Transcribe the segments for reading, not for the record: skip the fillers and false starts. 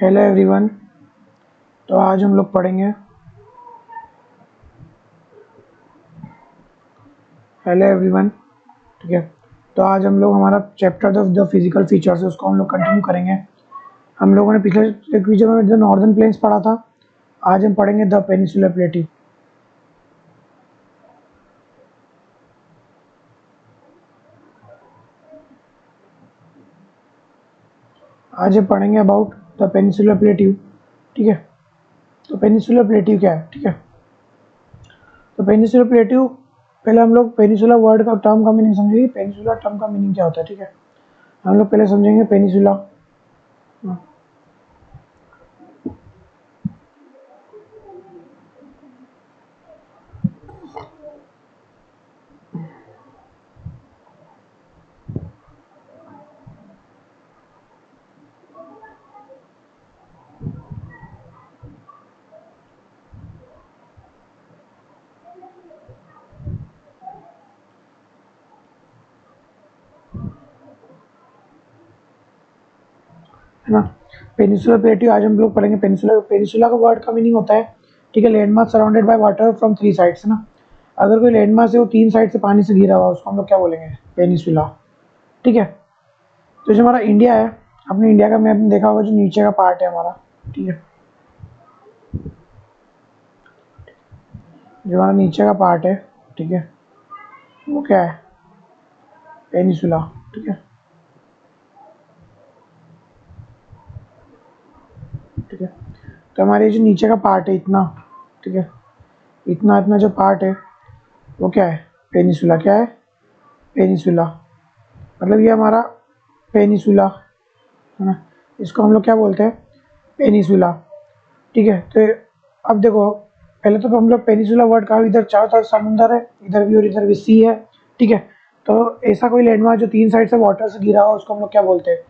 Hello everyone. तो आज हम लोग पढ़ेंगे हेलो एवरीवन। ठीक है, तो आज हम लोग हमारा चैप्टर द फिजिकल फीचर्स है उसको हम लोग कंटिन्यू करेंगे। हम लोगों ने पिछले एक वीडियो में द नॉर्दर्न प्लेन्स पढ़ा था। आज हम पढ़ेंगे द पेनिनसुलर प्लेट्यू। आज हम पढ़ेंगे अबाउट द पेनिनसुलर प्लेट्यू। ठीक है, तो पेनिनसुलर प्लेट्यू क्या है? ठीक है, तो पेनिनसुलर प्लेट्यू, पहले हम लोग पेनिनसुलर वर्ड का टर्म का मीनिंग समझेंगे। पेनिनसुलर टर्म का मीनिंग क्या होता है? ठीक है, हम लोग पहले समझेंगे पेनिनसुला। है ना, पेनिनसुलर प्लेट्यू आज हम लोग पढ़ेंगे। पेनिनसुला का वर्ड का मीनिंग होता है, ठीक है, landmark surrounded by water from three sides. है ना, अगर कोई लैंडमार्क है वो तीन साइड से पानी से घिरा हुआ उसको हम लोग क्या बोलेंगे? पेनिनसुला। ठीक है, तो जो हमारा इंडिया है, अपने इंडिया का मैप में देखा होगा, जो नीचे का पार्ट है हमारा, ठीक है, जो हमारा नीचे का पार्ट है, ठीक है, वो क्या है? पेनिनसुला। ठीक है, ठीक है, तो हमारे जो नीचे का पार्ट है इतना, ठीक है, इतना इतना जो पार्ट है वो क्या है? पेनिनसुला। क्या है? पेनिनसुला। मतलब ये हमारा पेनिनसुला है ना, इसको हम लोग क्या बोलते हैं? पेनिनसुला। ठीक है, तो अब देखो, पहले तो हम लोग पेनिनसुला वर्ड का, इधर चारों तरफ समुंदर है, इधर भी और इधर भी सी है। ठीक है, तो ऐसा कोई लैंडमार्क जो तीन साइड से वाटर से घिरा हुआ उसको हम लोग क्या बोलते हैं?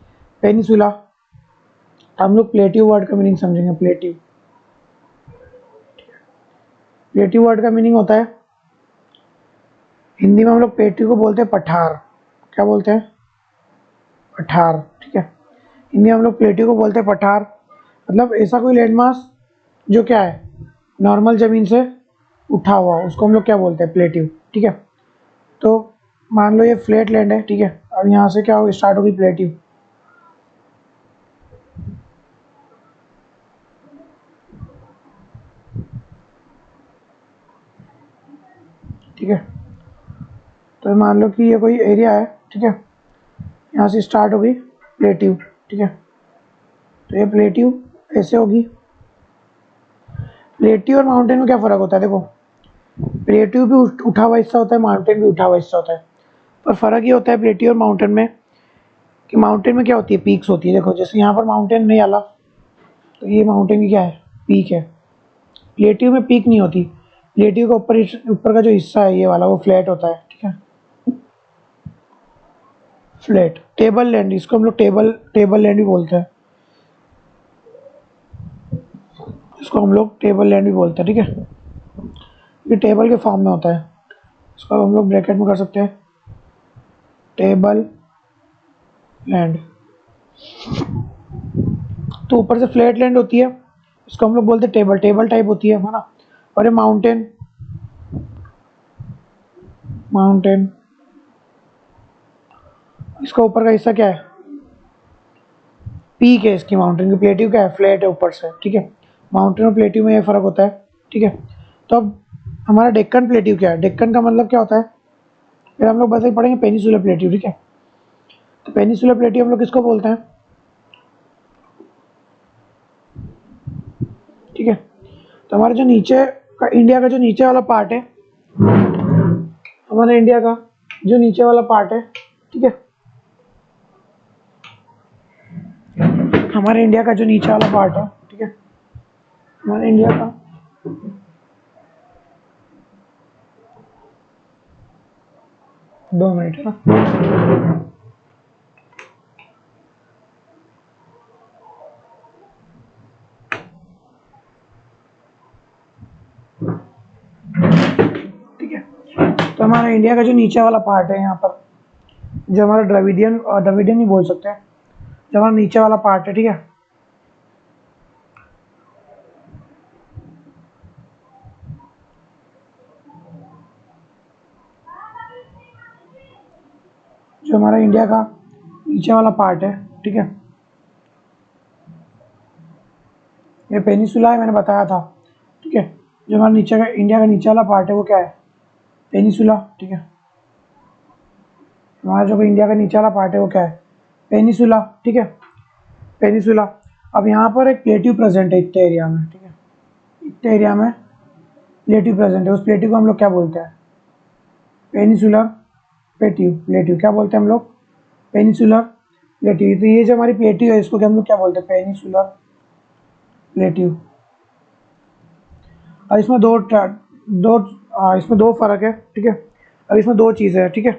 पेनिनसुला। हम लोग प्लेट्यू वर्ड का मीनिंग समझेंगे। प्लेट्यू, प्लेट्यू वर्ड का मीनिंग होता है, हिंदी में हम लोग प्लेट्यू को बोलते हैं पठार। क्या बोलते हैं? पठार। ठीक है, हिंदी में हम लोग प्लेट्यू को बोलते हैं पठार। मतलब ऐसा कोई लैंडमार्क जो क्या है, नॉर्मल ज़मीन से उठा हुआ, उसको हम लोग क्या बोलते हैं? प्लेट्यू। ठीक है, तो मान लो ये फ्लैट लैंड है, ठीक है, अब यहाँ से क्या हो स्टार्ट होगी? प्लेट्यू। ठीक है, तो मान लो कि ये कोई एरिया है, ठीक है, यहाँ से स्टार्ट होगी प्लेट्यू। ठीक है, तो ये प्लेट्यू ऐसे होगी। प्लेट्यू और माउंटेन में क्या फ़र्क होता है? देखो, प्लेट्यू भी उठा हुआ हिस्सा होता है, माउंटेन भी उठा हुआ हिस्सा होता है, पर फ़र्क ये होता है प्लेट्यू और माउंटेन में कि माउंटेन में क्या होती है? पीक्स होती है। देखो, जैसे यहाँ पर माउंटेन नहीं आला, तो ये माउंटेन की क्या है? पीक है। प्लेट्यू में पीक नहीं होती। प्लेट्यू का ऊपर का जो हिस्सा है ये वाला, वो फ्लैट होता है। ठीक है, फ्लैट। टेबल लैंड, इसको हम लोग टेबल लैंड भी बोलते हैं। इसको हम लोग टेबल लैंड भी बोलते हैं। ठीक है, ये टेबल के फॉर्म में होता है। इसको हम लोग ब्रैकेट में कर सकते हैं, टेबल लैंड। तो ऊपर से फ्लैट लैंड होती है, इसको हम लोग बोलते हैं टेबल, टेबल टाइप होती है ना। और ये माउंटेन, माउंटेन, इसका ऊपर का हिस्सा क्या है? पीक है इसकी माउंटेन की। प्लेट्यू क्या है? फ्लैट है ऊपर से। ठीक है, माउंटेन और प्लेट्यू में ये फ़र्क होता है। ठीक है, तो अब हमारा डेक्कन प्लेट्यू क्या है? डेक्कन का मतलब क्या होता है? फिर हम लोग बस ही पढ़ेंगे पेनिनसुलर प्लेट्यू। ठीक है, तो पेनिनसुलर प्लेट्यू हम लोग किसको बोलते हैं? ठीक है, तो हमारे जो नीचे का, इंडिया का जो नीचे वाला पार्ट है, हमारे इंडिया का जो नीचे वाला पार्ट है, ठीक है, हमारे इंडिया का जो नीचे वाला पार्ट है, ठीक है, हमारे इंडिया का, दो मिनट है ना, ठीक है, तो हमारा इंडिया का जो नीचे वाला पार्ट है यहाँ पर, जो हमारा द्रविडियन, और द्रविडियन नहीं बोल सकते, जो हमारा नीचे वाला पार्ट है, ठीक है, जो हमारा इंडिया का नीचे वाला पार्ट है, ठीक है, ये पेनिसुला है, मैंने बताया था, ठीक है। जो हमारा नीचे का इंडिया का नीचे वाला पार्ट है वो क्या है, पेनिसुला, ठीक है। हमारा जो इंडिया का नीचे वाला पार्ट है वो क्या है, पेनिसुला, ठीक है, पेनिसुला। अब यहाँ पर एक प्लेट्यू प्रेजेंट है इतने एरिया में, ठीक है, इतने एरिया में प्लेट्यू प्रेजेंट है। उस प्लेट्यू को हम लोग क्या बोलते हैं, पेनिसुलर प्लेट्यू, प्लेट्यू क्या बोलते हैं हम लोग, पेनिसुलर प्लेट्यू। तो ये जो हमारी प्लेट्यू है इसको क्या हम लोग क्या बोलते हैं, पेनिसुलर प्लेट्यू। और इसमें इसमें दो फर्क है, ठीक है। अब इसमें दो चीज़ें हैं, ठीक है,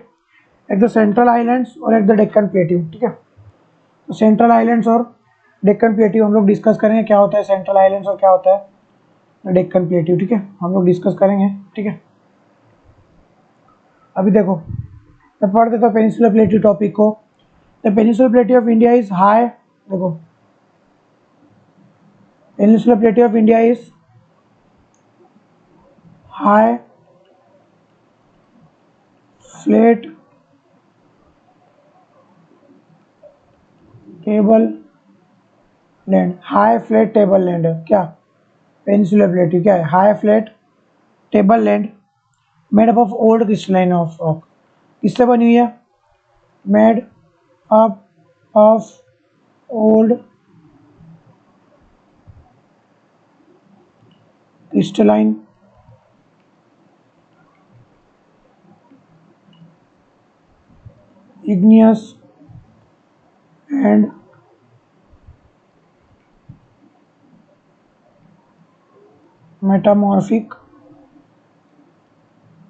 एक द सेंट्रल आइलैंड्स और एक द डेक्कन प्लेट्यू, ठीक है। तो सेंट्रल आइलैंड्स और डेक्कन प्लेट्यू हम लोग डिस्कस करेंगे, क्या होता है सेंट्रल आइलैंड्स और क्या होता है डेक्कन प्लेट्यू, ठीक है, हम लोग डिस्कस करेंगे, ठीक है। अभी देखो मैं पढ़ देता हूँ पेनिसुलर प्लेट्यू टॉपिक को। The peninsular plateau of India is high, देखो peninsular plateau of India is high flat table land, high flat table land है क्या, पेनिसुलर प्लेट्यू क्या है, high flat table land made up of old crystalline of rock. किससे बनी हुई है, made up of old crystalline igneous and metamorphic.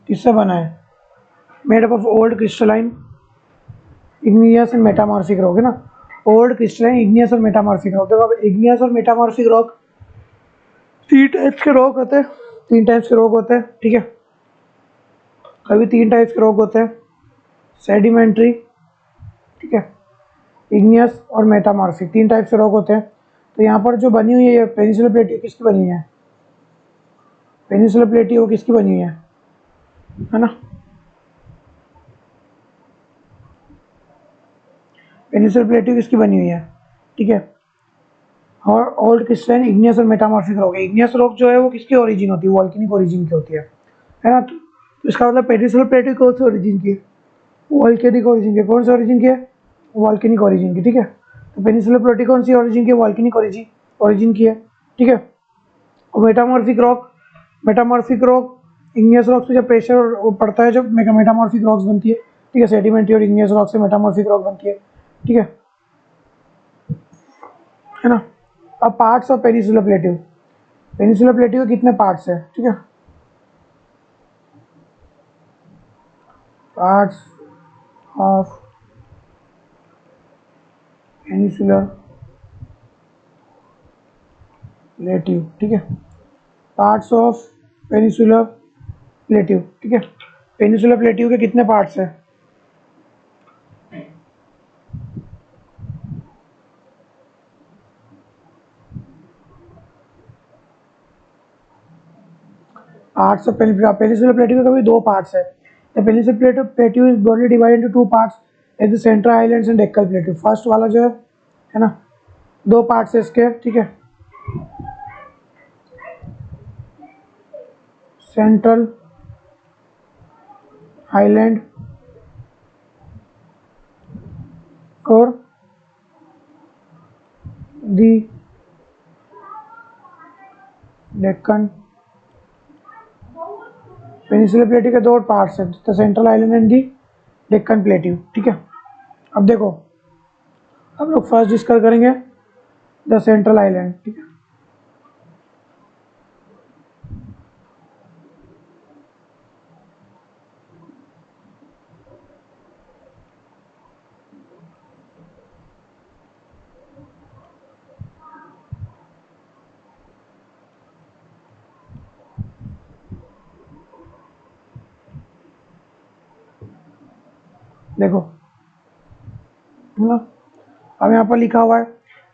किससे बना है, made up of old crystalline igneous and metamorphic rock है ना, ओल्ड क्रिस्टलाइन इग्नियस और मेटामॉर्फिक रॉक। देखो अब इग्नियस और मेटामॉर्फिक रॉक तीन टाइप्स के रॉक होते हैं, तीन टाइप्स के रॉक होते हैं, ठीक है। कभी तीन टाइप्स के रॉक होते हैं, सेडिमेंट्री, ठीक है, इग्नियस और मेटामॉर्फिक, तीन टाइप से रॉक होते हैं। तो यहाँ पर जो बनी हुई है पेनिसुलर प्लेट्यू किसकी बनी हुई है, पेनिसुलर प्लेट्यू किसकी बनी हुई है ना, पेनिसुलर प्लेट्यू किसकी बनी हुई है, ठीक है। और ओल्ड क्रिस्टलाइन इग्नियस और मेटामॉर्फिक रॉक है। इग्नियस रॉक जो है वो किसकी ओरिजिन होती है, वॉल्केनिक ओरिजिन की होती है ना। तो इसका मतलब पेनिसुलर प्लेट्यू कौन सी ओरिजिन की है, वॉल्केनिक ओरिजिन की। कौन सी ओरिजिन की है, वॉल्केनिक ओरिजिन की, ठीक है। तो पेनिसुलर प्लेट्यू कौन सी ओरिजिन की, वॉल्केनिक ओरिजिन की है, ठीक है। और मेटामॉर्फिक रॉक इग्नियस रॉक से जब प्रेशर पड़ता है जब मेटामॉर्फिक रॉक्स बनती है, ठीक है, सेडिमेंट्री और इग्नियस रॉक से मेटामॉर्फिक रॉक बनती है, ठीक है ना। अब parts of peninsular plateau, peninsular plateau के कितने पार्ट्स है, ठीक है, पार्ट्स ऑफ पेनिसुलर प्लेट्यू, ठीक है, पार्ट्स ऑफ पेनिसुलर प्लेट्यू, ठीक है। पेनिसुलर प्लेट्यू के कितने पार्ट्स है, पार्ट्स ऑफ पेनिसुलर प्लेट्यू के कभी दो पार्ट्स है। The peninsular plateau is broadly divided into two parts at the central islands and Deccan plateau. First वाला जो है ना, दो पार्ट्स है इसके, ठीक है, सेंट्रल आइलैंड और दी डेक्कन। पेनिसुलर प्लेट्यू के दो पार्ट्स हैं, the central island and the Deccan plateau, ठीक है। अब देखो हम लोग फर्स्ट डिस्कस करेंगे द सेंट्रल आइलैंड, ठीक है। देखो है ना, अब यहाँ पर लिखा हुआ है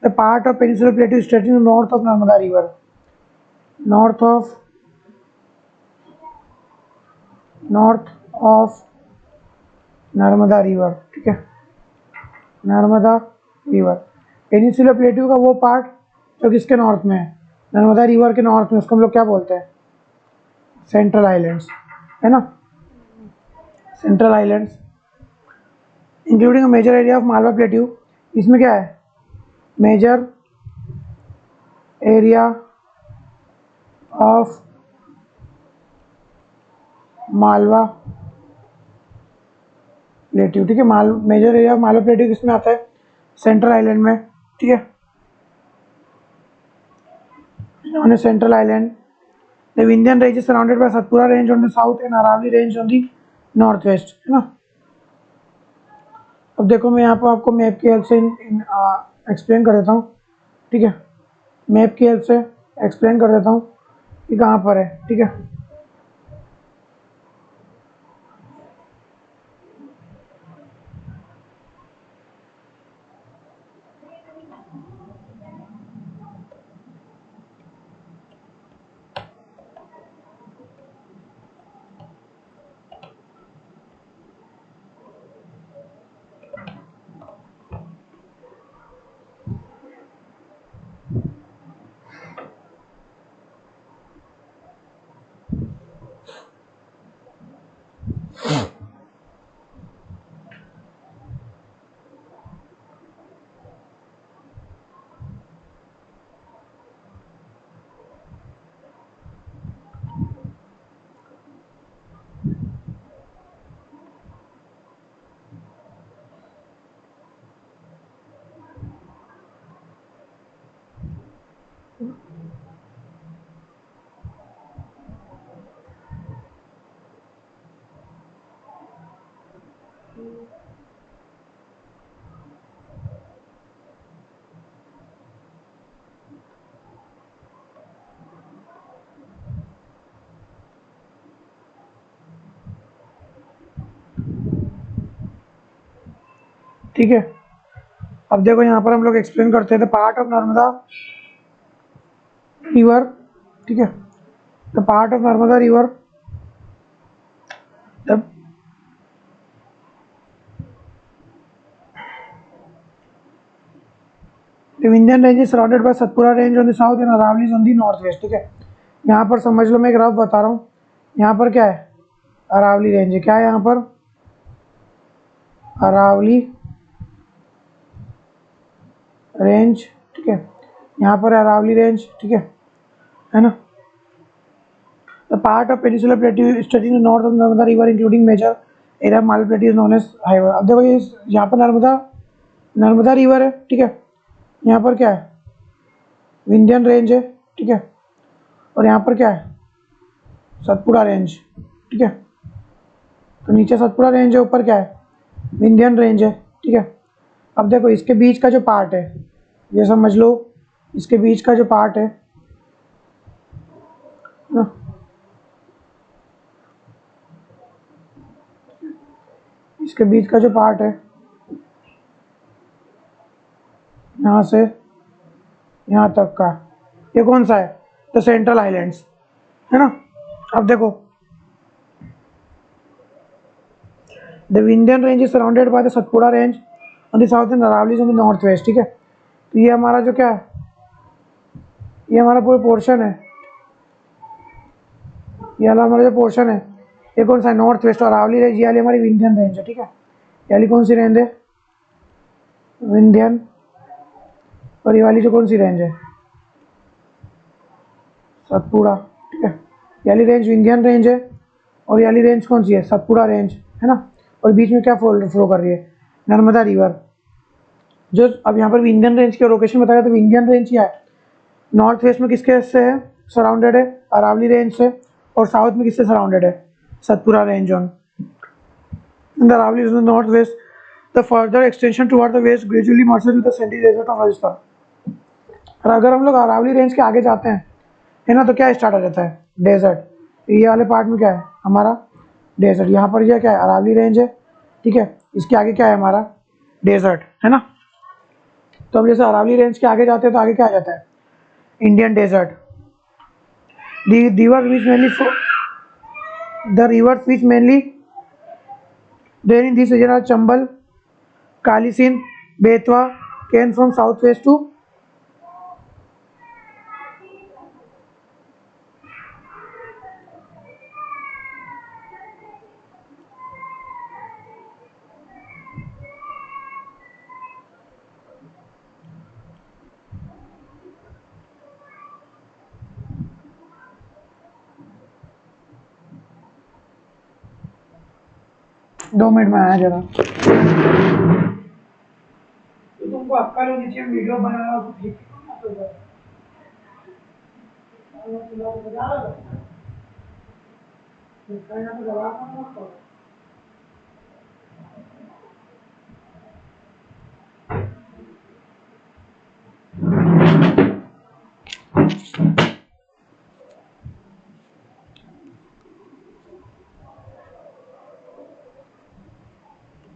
the part of peninsular plateau stretching north of Narmada river, north of Narmada river, ठीक है, नर्मदा रिवर। पेनिसुलर प्लेट्यू का वो पार्ट जो किसके नॉर्थ में है, नर्मदा रिवर के नॉर्थ में, उसको हम लोग क्या बोलते हैं, सेंट्रल आइलैंड्स, है ना, central highlands including a major area of Malwa plateau. इसमें क्या है, major area of Malwa plateau, ठीक है, major area of Malwa plateau किसमें आता है, सेंट्रल आइलैंड में, ठीक है, on a central island. The Vindhyan range is surrounded by Satpura range on the south and Aravalli range on the northwest, है ना। अब देखो मैं यहाँ पर आपको मैप की हेल्प से एक्सप्लेन कर देता हूँ, ठीक है, मैप की हेल्प से एक्सप्लेन कर देता हूँ कि कहाँ पर है, ठीक है। ठीक है, अब देखो यहाँ पर हम लोग एक्सप्लेन करते हैं the part of Narmada river, ठीक है, the part of Narmada river, the Vindhyan range is surrounded by Satpura range on the south and Aravalli on the north west, ठीक है। यहाँ पर समझ लो मैं एक रफ बता रहा हूँ, यहाँ पर क्या है, अरावली रेंज है, क्या है यहाँ पर, अरावली रेंज, ठीक है, यहाँ पर अरावली रेंज, ठीक है ना। The part of peninsular plateau stretching north of Narmada river including major area Malwa plateau is known as highway. अब देखो ये यहाँ पर नर्मदा रिवर है, ठीक है, यहाँ पर क्या है, विंध्यन रेंज है, ठीक है, और यहाँ पर क्या है, सतपुड़ा रेंज, ठीक है, तो नीचे सतपुड़ा रेंज है, ऊपर क्या है, विंध्यन रेंज है, ठीक है। अब देखो इसके बीच का जो पार्ट है, ये समझ लो इसके बीच का जो पार्ट है ना, इसके बीच का जो पार्ट है यहाँ से यहाँ तक का, ये कौन सा है, तो सेंट्रल आइलैंड्स, है ना। अब देखो the Vindhyan range is surrounded by the Satpura range on the south and Aravalli on the north west, ठीक है। तो ये हमारा जो क्या है, ये हमारा पूरा पोर्शन है, ये वाला हमारा जो पोर्शन है ये कौन सा है, नॉर्थ वेस्ट, और अरावली रेंज ये वाली हमारी विंध्यन रेंज है, ठीक है। ये वाली कौन सी रेंज है, विंध्यन, और ये वाली जो कौन सी रेंज है, सतपुड़ा, ठीक है। ये वाली रेंज विंध्यन रेंज है और ये वाली रेंज कौन सी है, सतपुड़ा रेंज, है ना। और बीच में क्या फ्लो कर रही है, नर्मदा रिवर। जो अब यहाँ पर विंध्यन रेंज की लोकेशन बताया, तो विंध्यन रेंज क्या है, नॉर्थ वेस्ट में किसके से है, सराउंडेड है, अरावली रेंज से, और साउथ में किससे सराउंडेड है, Satpura range on the Aravalli is the north west. The further extension toward the west gradually merges with the central desert of Rajasthan. और अगर हम लोग अरावली रेंज के आगे जाते हैं, है ना, तो क्या स्टार्ट हो जाता है, डेजर्ट। ये वाले पार्ट में क्या है हमारा, डेजर्ट। यहाँ पर ये क्या है, अरावली रेंज है, ठीक है, इसके आगे क्या है हमारा, डेजर्ट, है ना। तो अब जैसे अरावली रेंज के आगे जाते हैं तो आगे क्या आ जाता है, Indian desert. The rivers which mainly then in this region are Chambal, Kali Sindh, Betwa, Ken from south west to 2 minute में आया जरा। तो तुमको अक्कल होनी चाहिए, वीडियो बना रहा हूँ ठीक है।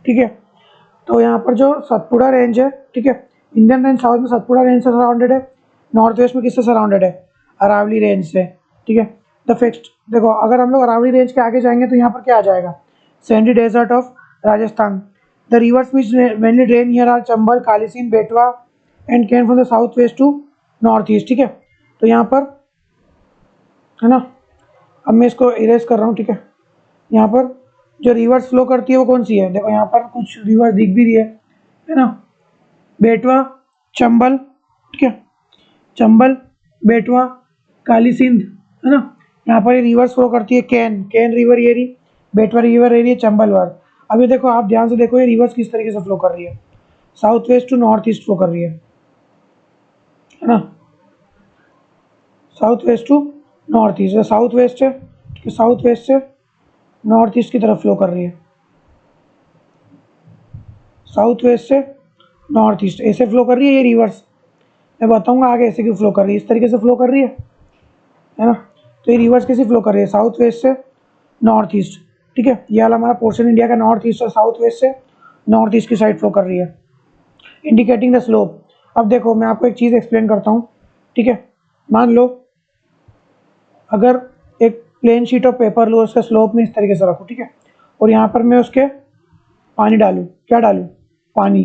ठीक है, तो यहाँ पर जो सतपुड़ा रेंज है, ठीक है, इंडियन रेंज साउथ में सतपुड़ा रेंज से सराउंडेड है, नॉर्थ वेस्ट में किससे सराउंडेड है, अरावली रेंज से। ठीक है, द फिक्स्ड, देखो अगर हम लोग अरावली रेंज के आगे जाएंगे तो यहाँ पर क्या आ जाएगा, sandy desert of Rajasthan. The rivers which mainly drain here are Chambal, Kalisindh, Betwa and Ken from the south west to north east. ठीक है, तो यहाँ पर है ना, अब मैं इसको इरेज कर रहा हूँ। ठीक है, यहाँ पर जो रिवर्स फ्लो करती है वो कौन सी है, देखो यहाँ पर कुछ रिवर्स दिख भी रही है ना, बेटवा, चंबल, ठीक है, चंबल, बेटवा, काली सिंध, है ना, यहाँ पर ये रिवर्स फ्लो करती है, कैन रिवर ये रही, बेटवा रिवर ये रही है, चंबल वर। अब ये देखो, आप ध्यान से देखो ये रिवर्स किस तरीके से फ्लो कर रही है, south west to north east flow कर रही है ना, south west to north east, south west है, ठीक है, साउथ वेस्ट से नॉर्थ ईस्ट की तरफ फ्लो कर रही है, साउथ वेस्ट से नॉर्थ ईस्ट ऐसे फ्लो कर रही है ये रिवर्स। मैं बताऊंगा आगे ऐसे क्यों फ्लो कर रही है, इस तरीके से फ्लो कर रही है ना, तो ये रिवर्स कैसे फ्लो कर रही है, साउथ वेस्ट से नॉर्थ ईस्ट। ठीक है, ये वाला हमारा पोर्शन इंडिया का नॉर्थ ईस्ट और साउथ वेस्ट से नॉर्थ ईस्ट की साइड फ्लो कर रही है, इंडिकेटिंग द स्लोप। अब देखो मैं आपको एक चीज़ एक्सप्लेन करता हूँ। ठीक है, मान लो अगर एक प्लेन शीट ऑफ पेपर लो, उसका स्लोप में इस तरीके से रखो, ठीक है, और यहाँ पर मैं उसके पानी डालूँ, क्या डालूँ, पानी,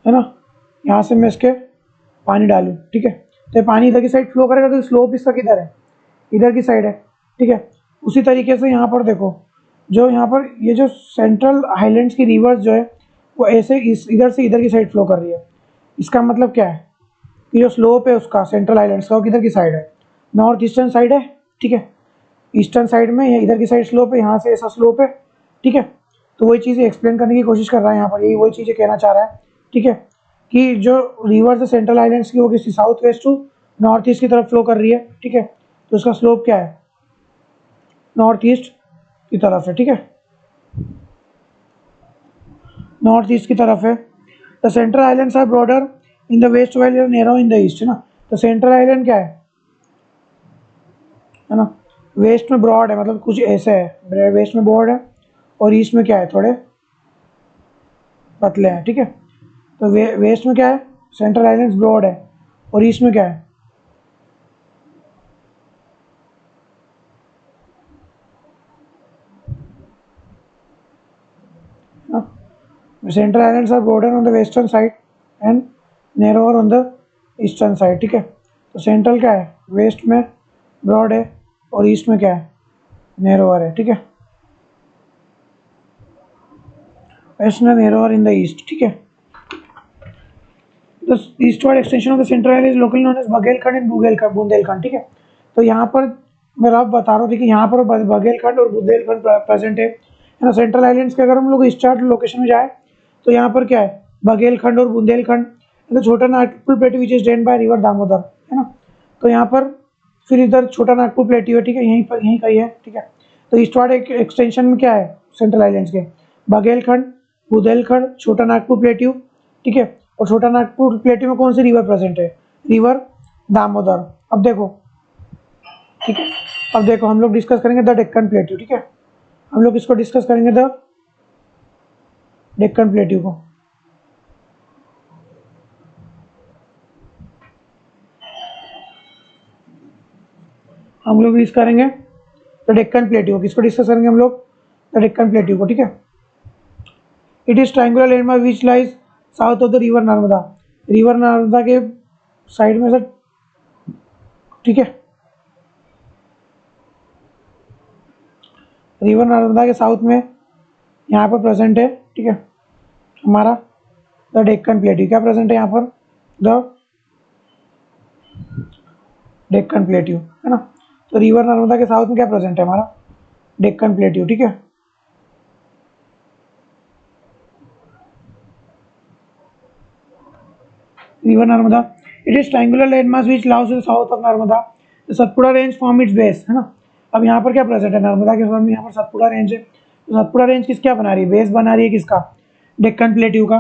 है ना, यहाँ से मैं इसके पानी डालूँ, ठीक है, तो पानी इधर की साइड फ्लो करेगा, तो स्लोप इसका किधर है, इधर की साइड है। ठीक है, उसी तरीके से यहाँ पर देखो, जो यहाँ पर ये जो सेंट्रल हाईलैंड्स की रिवर्स जो है वो ऐसे इस इधर से इधर की साइड फ्लो कर रही है। इसका मतलब क्या है कि जो स्लोप है उसका सेंट्रल हाईलैंड्स का वो किधर की साइड है, नॉर्थ ईस्टर्न साइड है। ठीक है, ईस्टर्न साइड में या इधर की साइड स्लोप है, यहाँ से ऐसा स्लोप है। ठीक है, तो वही चीज़ एक्सप्लेन करने की कोशिश कर रहा है यहाँ पर, यही वही चीज़ें कहना चाह रहा है। ठीक है, कि जो रिवर्स है सेंट्रल आइलैंड्स की वो किसी south west to north east की तरफ फ्लो कर रही है। ठीक है, तो उसका स्लोप क्या है, नॉर्थ ईस्ट की तरफ है। ठीक है, नॉर्थ ईस्ट की तरफ है। The central islands are broader in the west while narrow in the east, है ना, तो सेंट्रल आइलैंड क्या है ना, वेस्ट में ब्रॉड है, मतलब कुछ ऐसे है, वेस्ट में ब्रॉड है और ईस्ट में क्या है, थोड़े पतले हैं। ठीक है, तो वेस्ट में क्या है, सेंट्रल आइलैंड्स ब्रॉड है और ईस्ट में क्या है, central islands are broader on the western side and narrower on the eastern side. ठीक है, तो सेंट्रल क्या है, वेस्ट में ब्रॉड है और ईस्ट में क्या है, नैरोअर है। ठीक है, वेस्ट में नैरोअर इन द ईस्ट। ठीक है, the eastward extension of the central island is locally known as Baghelkhand and Bundelkhand. ठीक है, तो यहाँ पर मैं अब बता रहा हूँ, ठीक है, यहाँ पर बघेलखंड और बुंदेलखंड प्रेजेंट है ना, सेंट्रल आइलैंड्स के अगर हम लोग इस चार्ट लोकेशन में जाए तो यहाँ पर क्या है, बघेलखंड और बुंदेलखंड, तो छोटा Nagpur प्लेटू which is drain by river Damodar, है ना, तो यहाँ पर फिर इधर छोटा नागपुर प्लेटू है। ठीक है, यहीं पर यहीं कहीं है। ठीक है, तो ईस्टवर्ड एक एक्सटेंशन में क्या है, सेंट्रल आइलैंड्स के बघेलखंड, बुंदेलखंड, छोटा नागपुर प्लेट्यू। ठीक है, और छोटा नागपुर प्लेट्यू में कौन सी रिवर प्रेजेंट है, रिवर दामोदर। अब देखो, ठीक है, अब देखो हम लोग डिस्कस करेंगे द डेक्कन प्लेट्यू। ठीक है, हम लोग इसको डिस्कस करेंगे द डेक्कन प्लेट्यू को। हम लोग डिस्कस करेंगे द डेक्कन प्लेट्यू, किसको डिस्कस करेंगे हम लोग, द डेक्कन प्लेट्यू को, ठीक है। It is triangular landmark which lies south of the river Narmada, river Narmada के साइड में सर, ठीक है, रिवर नर्मदा के साउथ में यहाँ पर प्रेजेंट है, ठीक है, हमारा द डेक्कन प्लेट्यू। क्या प्रेजेंट है यहाँ पर? द डेक्कन प्लेट्यू, है ना। तो रिवर नर्मदा के साउथ में क्या प्रेजेंट है? हमारा डेक्कन प्लेट्यू, ठीक है। River Narmada, it is triangular landmark which Laue's in south of Narmada, Satpura range form it's base, है ना। अब यहाँ पर क्या प्रेजेंट है? नर्मदा के साथ में यहाँ पर सतपुड़ा रेंज है। तो सतपुड़ा रेंज किस क्या बना रही है? बेस बना रही है किसका? डेक्कन प्लेट्यू का।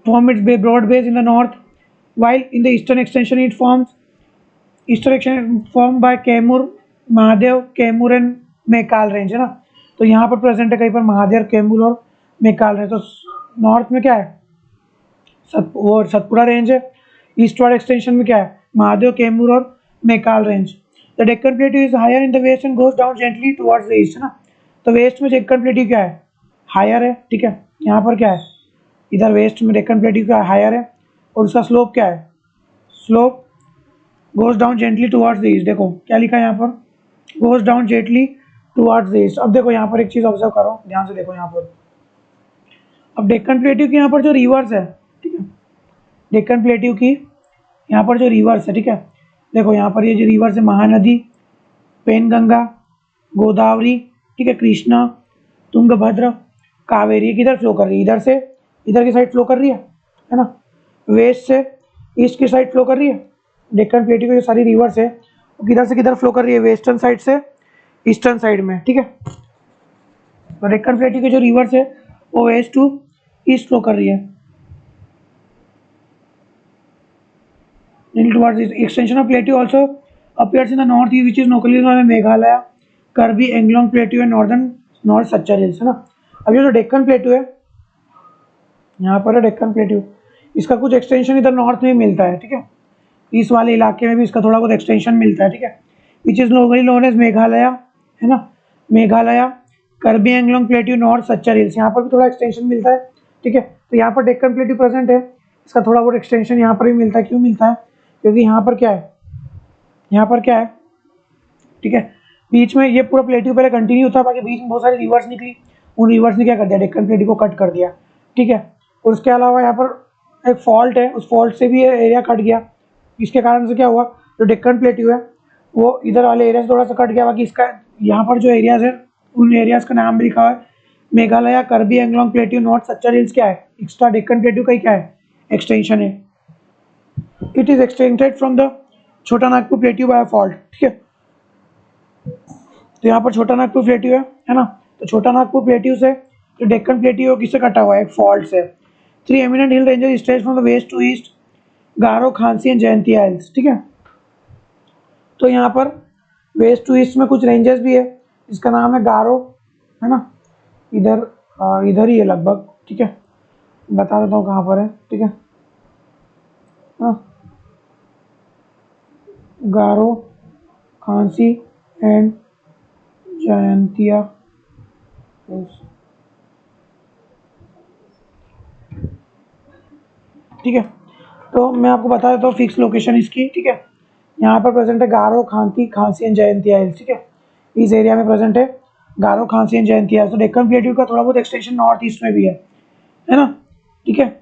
Form its broad base in the north, while in the eastern extension it forms eastern extension formed by Kaimur, Mahadev, Kaimur and Maikal range, है ना। तो यहाँ पर प्रेजेंट है कहीं पर महादेव, कैमूर और मैकाल रेंज। तो नॉर्थ में क्या है? सतपुड़ा रेंज है। ईस्टवर्ड एक्सटेंशन में क्या है? महादेव, कैमूर और Maikal range. The Deccan plateau is higher in the west and goes down gently towards the east, है ना। तो वेस्ट में डेक्कन प्लेट्यू क्या है? हायर है, ठीक है। यहाँ पर क्या है? इधर वेस्ट में डेक्कन प्लेट्यू क्या हायर है, और उसका स्लोप क्या है? Slope goes down gently towards the east. देखो क्या लिखा है यहाँ पर? Goes down gently towards the east. अब देखो यहाँ पर एक चीज़ ऑब्जर्व करो, ध्यान से देखो यहाँ पर। अब डेक्कन प्लेट्यू की यहाँ पर जो रिवर्स है, ठीक है, डेक्कन प्लेट्यू की यहाँ पर जो रिवर्स है, ठीक है, देखो यहाँ पर ये जो रिवर्स है, महानदी, पेनगंगा, गोदावरी, ठीक है, कृष्णा, तुंगभद्र, कावेरी, किधर फ्लो कर रही है? इधर से इधर की साइड फ्लो कर रही है ना। वेस्ट से ईस्ट की साइड फ्लो कर रही है। डेक्कन प्लेट्यू की जो सारी रिवर्स है वो किधर से किधर फ्लो कर रही है? वेस्टर्न साइड से ईस्टर्न साइड में, ठीक है। तो डेक्कन प्लेट्यू की जो रिवर्स है वो वेस्ट टू ईस्ट फ्लो कर रही है। Towards this extension of plateau also appears in the northeast, which is locally known as Meghalaya, Karbi Anglong plateau and north Cachar hills, है ना। अब ये जो डेक्कन प्लेट्यू है, यहाँ पर है डेक्कन प्लेट्यू, इसका कुछ एक्सटेंशन इधर नॉर्थ में मिलता है, ठीक है। इस वाले इलाके में भी इसका थोड़ा बहुत एक्सटेंशन मिलता है, ठीक है। Which is locally known as Meghalaya, है ना, Meghalaya, Karbi Anglong plateau, north Cachar hills, यहाँ पर भी थोड़ा एक्सटेंशन मिलता है, ठीक है। तो यहाँ पर डेक्कन प्लेट्यू प्रेजेंट है, इसका थोड़ा बहुत एक्सटेंशन यहाँ पर भी मिलता है। क्यों मिलता है? क्योंकि यहाँ पर क्या है, यहाँ पर क्या है, ठीक है, बीच में ये पूरा प्लेट्यू पहले कंटिन्यू था, बाकी बीच में बहुत सारी रिवर्स निकली, उन रिवर्स ने क्या कर दिया? डेक्कन प्लेट्यू को कट कर दिया, ठीक है। और उसके अलावा यहाँ पर एक फॉल्ट है, उस फॉल्ट से भी ये एरिया कट गया, इसके कारण से क्या हुआ? जो डेक्कन प्लेट्यू है वो इधर वाले एरिया से थोड़ा सा कट गया, बाकी इसका यहाँ पर जो एरियाज है उन एरियाज का नाम भी लिखा है Meghalaya, Karbi Anglong plateau, north Cachar hills, क्या है? एक्स्ट्रा डेक्कन प्लेट्यू का ही क्या है? एक्सटेंशन है। It is extended from the छोटा नागपुर प्लेट्यू बाय फॉल्ट, ठीक है। तो यहाँ पर छोटा नागपुर प्लेट्यू है ना। तो छोटा नागपुर प्लेट्यू से जो डेक्कन प्लेट्यू किससे कटा हुआ है? एक फॉल्ट से। 3 eminent hill ranges stretch from the west to east, Garo, Khasi and Jaintia hills, ठीक है। तो यहाँ पर वेस्ट टू ईस्ट में कुछ रेंजेस भी है, इसका नाम है गारो, है ना, इधर ही है लगभग, ठीक है। बता देता हूँ कहाँ पर है, ठीक है। गारो, खांसी एंड जयंतिया, ठीक है। तो मैं आपको बता देता हूँ फिक्स लोकेशन इसकी, ठीक है। यहाँ पर प्रेजेंट है गारो, खांसी एंड जयंतिया हिल्स, ठीक है। इस एरिया में प्रेजेंट है गारो, खांसी एंड जयंतिया हिल्स। तो डेक्कन प्लेट्यू का थोड़ा बहुत एक्सटेंशन नॉर्थ ईस्ट में भी है ना, ठीक है।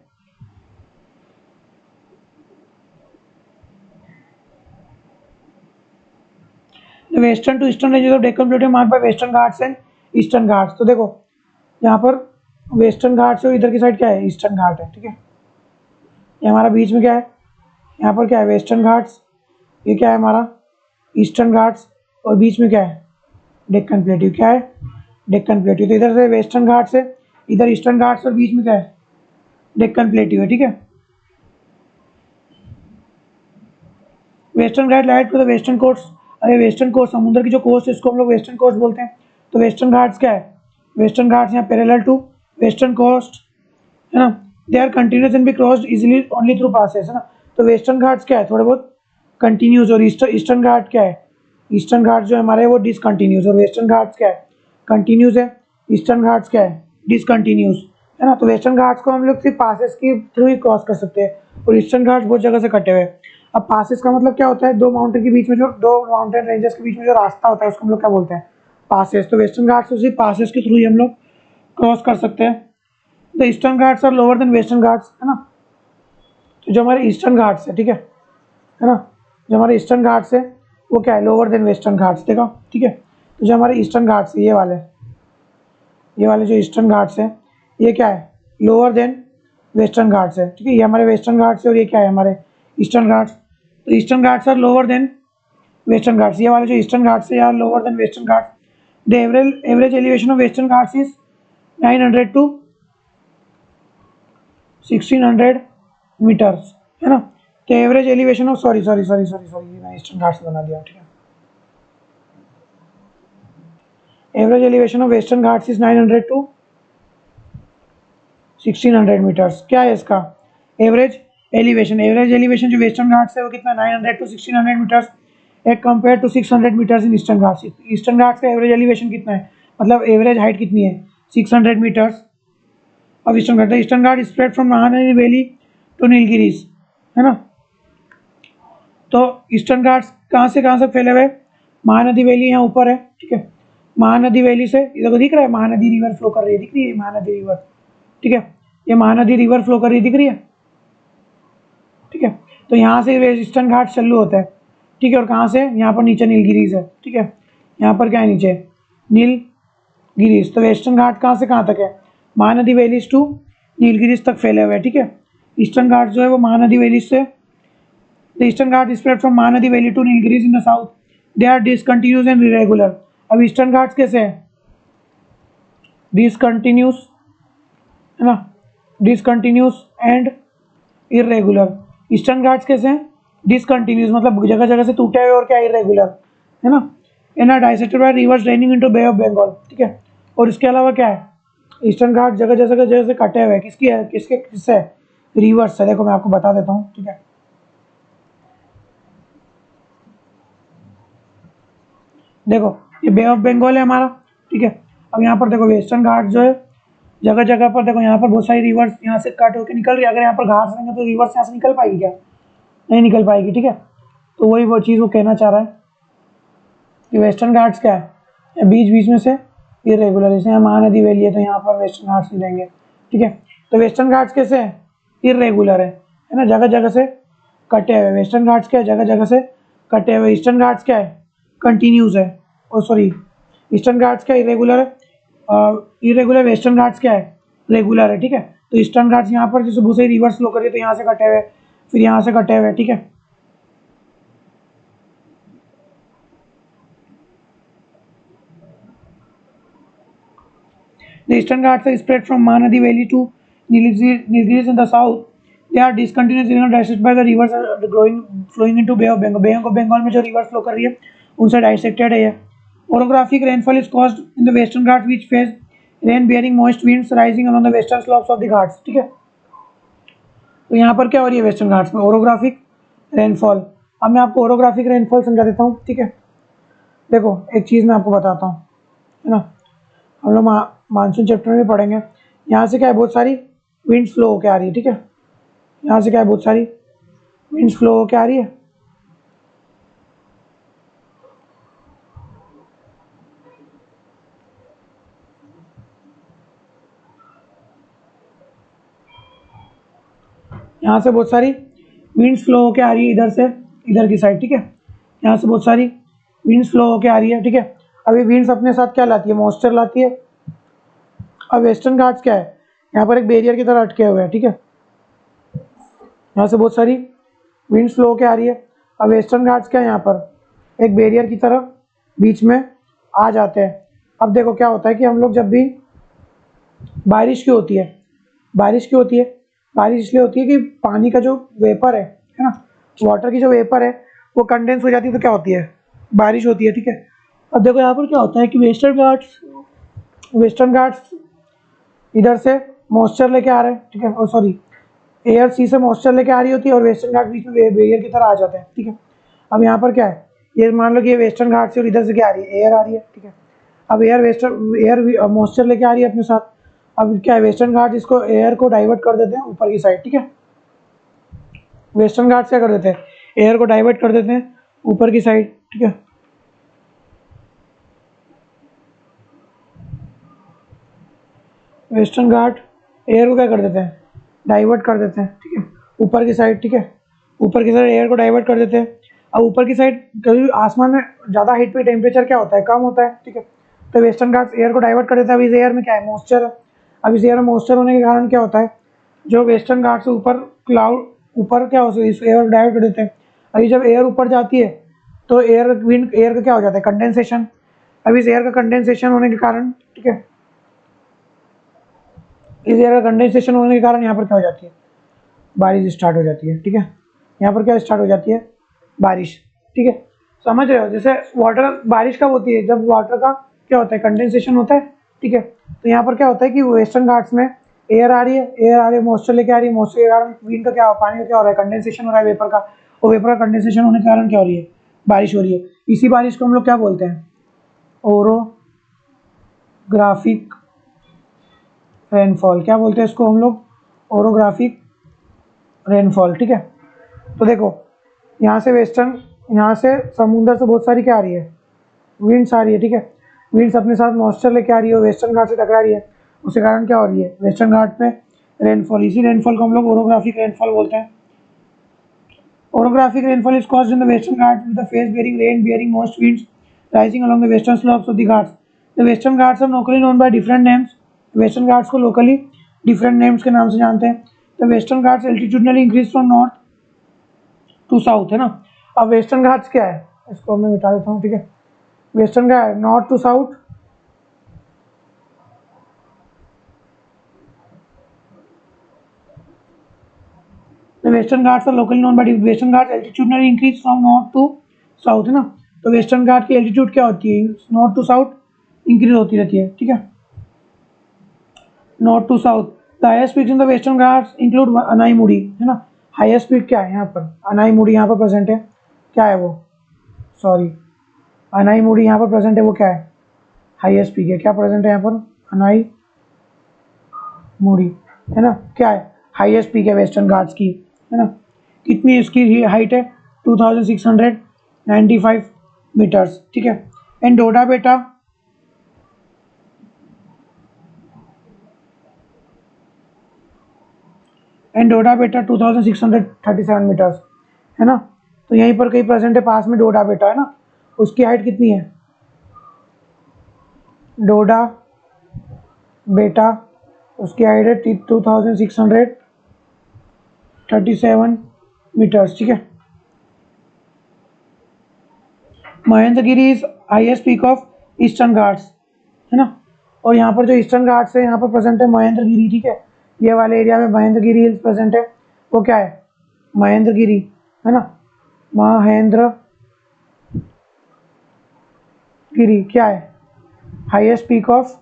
Western to eastern ranges of Deccan plateau marked by Western Ghats and Eastern Ghats. तो देखो यहाँ पर वेस्टर्न घाट्स और इधर की साइड क्या है? ईस्टर्न घाट है, ठीक है। ये हमारा बीच में क्या है? यहाँ पर क्या है? वेस्टर्न घाट्स, ये क्या है हमारा? ईस्टर्न घाट्स, और बीच में क्या है? डेक्कन प्लेट्यू, क्या है? डेक्कन प्लेट्यू। तो इधर से वेस्टर्न घाट्स है, इधर ईस्टर्न घाट्स, और बीच में क्या है? डेक्कन प्लेट्यू है, ठीक है। Western Ghat lies to the western coast, अरे वेस्टर्न कोस्ट समुद्र की जो कोस्ट है इसको हम लोग वेस्टर्न कोस्ट बोलते हैं। तो वेस्टर्न घाट्स क्या है? वेस्टर्न घाट्स यहाँ पैरेलल टू वेस्टर्न कोस्ट, है ना। They are continuous and be crossed easily only through passes, है ना। तो वेस्टर्न घाट्स क्या है? थोड़े बहुत कंटिन्यूस, और ईस्टर्न घाट क्या है? ईस्टर्न घाट्स जो हमारे वो डिसकंटिन्यूस, और वेस्टर्न घाट्स क्या है, कंटिन्यूस है। ईस्टर्न घाट्स क्या है, डिसकंटिन्यूस है ना। तो वेस्टर्न घाट्स को हम लोग सिर्फ पासेस के थ्रू ही क्रॉस कर सकते हैं, और ईस्टर्न घाट्स बहुत जगह से कटे हुए हैं। अब पासेस का मतलब क्या होता है, दो माउंटेन के बीच में जो, दो माउंटेन रेंजेस के बीच में जो रास्ता होता है उसको हम लोग क्या बोलते हैं, पासेस। तो वेस्टर्न घाट्स को सिर्फ पासेस के थ्रू ही हम लोग क्रॉस कर सकते हैं। The Eastern Ghats are lower than Western Ghats, है ना। तो जो हमारे ईस्टर्न घाट्स है ना, जो हमारे ईस्टर्न घाट्स है वो क्या है, लोअर देन वेस्टर्न घाट्स, देखो ठीक है। तो जो हमारे ईस्टर्न घाट्स है ये वाले जो ईस्टर्न घाट्स है ये क्या है, लोअर देन वेस्टर्न घाट्स है, ठीक है। ये हमारे वेस्टर्न घाट्स है और ये क्या है, हमारे ईस्टर्न घाट्स। तो Eastern Ghats are lower than Western Ghats, ये वाले जो ईस्टर्न घाट्स है यार lower than Western Ghats. The average elevation of Western Ghats is 900 to 1600 metres, है ना। तो एवरेज एलिवेशन ऑफ सॉरी मैं ईस्टर्न घाट्स बना दिया, ठीक है। Average elevation of Western Ghats is 900 to 1600 metres. क्या है इसका एवरेज एलिवेशन जो वेस्टर्न घाट्स है वो कितना, 900 to 1600 metres as compare to 600 metres in Eastern Ghats. Eastern Ghats का एवरेज एलिवेशन कितना है, मतलब एवरेज हाइट कितनी है, 600 मीटर्स। अब Eastern Ghat spread from Mahanadi valley to Nilgiris, है ना। तो ईस्टर्न घाट्स कहाँ से फैले हुए, महानदी वैली यहाँ ऊपर है, ठीक है। महानदी वैली से इधर दिख रहा है, महानदी रिवर फ्लो कर रही है, दिख रही है महानदी रिवर, ठीक है। ये महानदी रिवर फ्लो कर रही है, दिख रही है, ठीक है। तो यहाँ से ईस्टर्न घाट चालू होता है, ठीक है। और कहाँ से, यहाँ पर नीचे नीलगिरीज है, ठीक है। यहाँ पर क्या है नीचे, नीलगिरीज। तो वेस्टर्न घाट कहाँ से कहाँ तक है, महानदी वैलीज टू नीलगिरीज तक फैले हुए हैं, ठीक है। ईस्टर्न घाट जो है वो महानदी वैलीज से, the Eastern Ghat spread from Mahanadi valley to Nilgiris in the south, they are discontinuous and irregular. अब ईस्टर्न घाट्स कैसे हैं, डिसकंटिन्यूस, है ना, discontinuous and irregular. Eastern Ghats कैसे हैं, डिसकंटिन्यूस मतलब जगह जगह से टूटे हुए और क्या इरेगुलर, है ना। And are dissected by rivers draining into Bay of Bengal, ठीक है। और इसके अलावा क्या है, ईस्टर्न घाट जगह जगह से कटे हुए, किससे, रिवर्स से। देखो मैं आपको बता देता हूँ, ठीक है। देखो ये बे ऑफ बंगाल है हमारा, ठीक है। अब यहाँ पर देखो वेस्टर्न घाट जो है जगह जगह पर, देखो यहाँ पर बहुत सारी रिवर्स यहाँ से कट होकर निकल रही है। अगर यहाँ पर घाट रहेंगे तो रिवर्स यहाँ से निकल पाएगी क्या, नहीं निकल पाएगी, ठीक है। तो वही वो चीज़ वो कहना चाह रहा है कि वेस्टर्न घाट्स क्या है, बीच बीच में से इरेगुलर, जैसे यहाँ महानदी वैली है तो यहाँ पर वेस्टर्न घाट्स नहीं रहेंगे, ठीक है। तो वेस्टर्न घाट्स कैसे है, इरेगुलर है ना, जगह जगह से कटे हुए। वेस्टर्न घाट्स क्या है, जगह जगह से कटे हुए। ईस्टर्न घाट्स क्या है, कंटिन्यूस है, और सॉरी ईस्टर्न घाट्स क्या इरेगुलर है, इरेगुलर। वेस्टर्न घाट्स क्या है, रेगुलर है, ठीक है। तो ईस्टर्न घाट्स यहाँ पर जैसे बहुत सारी रिवर्स फ्लो कर रही है तो यहाँ से कटे हुए, फिर यहाँ से कटे हुए, ठीक है। The eastern Ghats are spread from Mahanadi Valley to Nilgiris in the south. They are discontinuous dissected by the rivers flowing into Bay of Bengal. Bay of Bengal में जो rivers flow कर रही है उनसे dissected है ये। Orographic rainfall is caused in the western Ghats which face rain bearing moist winds rising along the western slopes of the Ghats, ठीक है। तो यहाँ पर क्या हो रही है वेस्टर्न घाट्स में, ओरोग्राफिक रेनफॉल। अब मैं आपको ओरोग्राफिक रेनफॉल समझा देता हूँ, ठीक है। देखो एक चीज़ मैं आपको बताता हूँ, है ना। हम लोग मानसून चैप्टर में पढ़ेंगे। यहाँ से क्या है, बहुत सारी विंड फ्लो होकर आ रही है, ठीक है। यहाँ से क्या है, बहुत सारी विंड फ्लो होकर आ रही है। यहाँ से बहुत सारी विंड्स फ्लो होकर आ रही है इधर से इधर की साइड, ठीक है। यहाँ से बहुत सारी विंड्स फ्लो होकर आ रही है, ठीक है। अब ये विंड्स अपने साथ क्या लाती है, मॉइस्चर लाती है। अब वेस्टर्न घाट्स क्या है, यहाँ पर एक बैरियर की तरह अटके हुए हैं, ठीक है। यहाँ से बहुत सारी विंड्स फ्लो होकर आ रही है। अब वेस्टर्न घाट्स क्या है, यहाँ पर एक बैरियर की तरह बीच में आ जाते हैं। अब देखो क्या होता है कि हम लोग जब भी बारिश क्यों होती है, बारिश इसलिए होती है कि पानी का जो वेपर है ना, वाटर की जो वेपर है वो कंडेंस हो जाती है तो क्या होती है, बारिश होती है, ठीक है। अब देखो यहाँ पर क्या होता है कि वेस्टर्न घाट्स इधर से मॉइस्चर लेके आ रहे हैं, ठीक है। और सॉरी एयर सी से मॉइस्चर लेके आ रही होती है और वेस्टर्न घाट्स बीच में बैरियर की तरह आ जाते हैं, ठीक है। अब यहाँ पर क्या है, ये मान लो कि ये वेस्टर्न घाट से और इधर से क्या आ रही है, एयर आ रही है, ठीक है। अब एयर मॉइस्चर लेके आ रही है अपने साथ। अब क्या है, वेस्टर्न घाट इसको एयर को डाइवर्ट कर देते हैं ऊपर की साइड, ठीक है। वेस्टर्न घाट क्या कर देते हैं, एयर को डाइवर्ट कर देते हैं ऊपर की साइड, ठीक है। वेस्टर्न घाट एयर को क्या कर देते हैं, डाइवर्ट कर देते हैं, ठीक है, ऊपर की साइड, ठीक है। ऊपर की साइड एयर को डाइवर्ट कर देते हैं। अब ऊपर की साइड कभी आसमान में ज़्यादा हाइट पे टेम्परेचर क्या होता है, कम होता है, ठीक है। तो वेस्टर्न घाट एयर को डाइवर्ट कर देता है। अब इस एयर में क्या है, मॉइस्चर है। अब इस एयर में मॉइस्चर होने के कारण क्या होता है, जो वेस्टर्न घाट से ऊपर क्लाउड ऊपर क्या होता है, इस एयर को डाइवर्ट कर देते हैं। अभी जब एयर ऊपर जाती है तो एयर का क्या हो जाता है, कंडेंसेशन। अब इस एयर का कंडेंसेशन होने के कारण, ठीक है, इस एयर का कंडेंसेशन होने के कारण यहाँ पर क्या हो जाती है, बारिश स्टार्ट हो जाती है, ठीक है। यहाँ पर क्या स्टार्ट हो जाती है, बारिश, ठीक है। समझ रहे हो, जैसे वाटर बारिश कब होती है, जब वाटर का क्या होता है, कंडेंसेशन होता है, ठीक है। तो यहाँ पर क्या होता है कि वेस्टर्न घाट्स में एयर आ रही है, मॉइस्चर लेके आ रही है, मॉइस्चर के कारण विंड का क्या हो, पानी का क्या हो रहा है, कंडेंसेशन हो रहा है वेपर का, और वेपर का कंडेंसेशन होने के कारण क्या हो रही है, बारिश हो रही है। इसी बारिश को हम लोग क्या बोलते हैं, ओरोग्राफिक रेनफॉल। क्या बोलते हैं इसको हम लोग, ओरोग्राफिक रेनफॉल, ठीक है। तो देखो यहाँ से समुंदर से बहुत सारी क्या आ रही है, विंड्स आ रही है, ठीक है। विंड्स अपने साथ मॉइस्चर लेके आ रही है, वेस्टर्न घाट से टकरा रही है, उसके कारण क्या हो रही है, वेस्टर्न घाट में रेनफॉल। इसी रेनफॉल को हम लोग ओरोग्राफिक रेनफॉल बोलते हैं। Orographic rainfall is caused in the western Ghats with the phase bearing rain bearing most winds rising along the western slopes of the Ghats. The western Ghats are locally known by different names. Western Ghats को locally different names के नाम से जानते हैं। The western Ghats altitudinally increase from north to south, है ना। अब western Ghats क्या है, इसको मैं मिटा देता हूँ, ठीक है। वेस्टर्न क्या है, north to south, The Western Ghats are locally known by Western Ghats altitudinally increase from north to south, है ना। तो वेस्टर्न घाट की एल्टीट्यूड क्या होती है, नॉर्थ टू साउथ इंक्रीज होती रहती है, ठीक है, north to south. The highest peaks in the Western Ghats include Anamudi, है ना। हाईएस्ट पीक क्या है यहाँ पर, अनाईमुड़ी यहाँ पर प्रेजेंट है, क्या है वो, सॉरी, अनाईमुड़ी यहाँ पर प्रेजेंट है, वो क्या है, हाईएस्ट पीक है। क्या प्रेजेंट है यहाँ पर, अनाईमुड़ी, है ना। क्या है, हाईएस्ट पीक है वेस्टर्न घाट्स की, है ना। कितनी इसकी हाइट है, 2695 मीटर्स, ठीक है। एंड डोडा बेटा एंड डोडा बेटा 2637 मीटर्स, है ना। तो यहीं पर कहीं प्रेजेंट है पास में डोडा बेटा, है ना। उसकी हाइट कितनी है, डोडा बेटा, उसकी हाइट है 2637 मीटर्स, ठीक है। Mahendragiri is highest peak of eastern Ghats, है ना। और यहाँ पर जो ईस्टर्न घाट्स है यहाँ पर प्रेजेंट है महेंद्रगिरी, ठीक है। ये वाले एरिया में महेंद्रगिरी हिल्स प्रेजेंट है, वो क्या है, महेंद्रगिरी, है ना। महेंद्रगिरी क्या है, highest peak of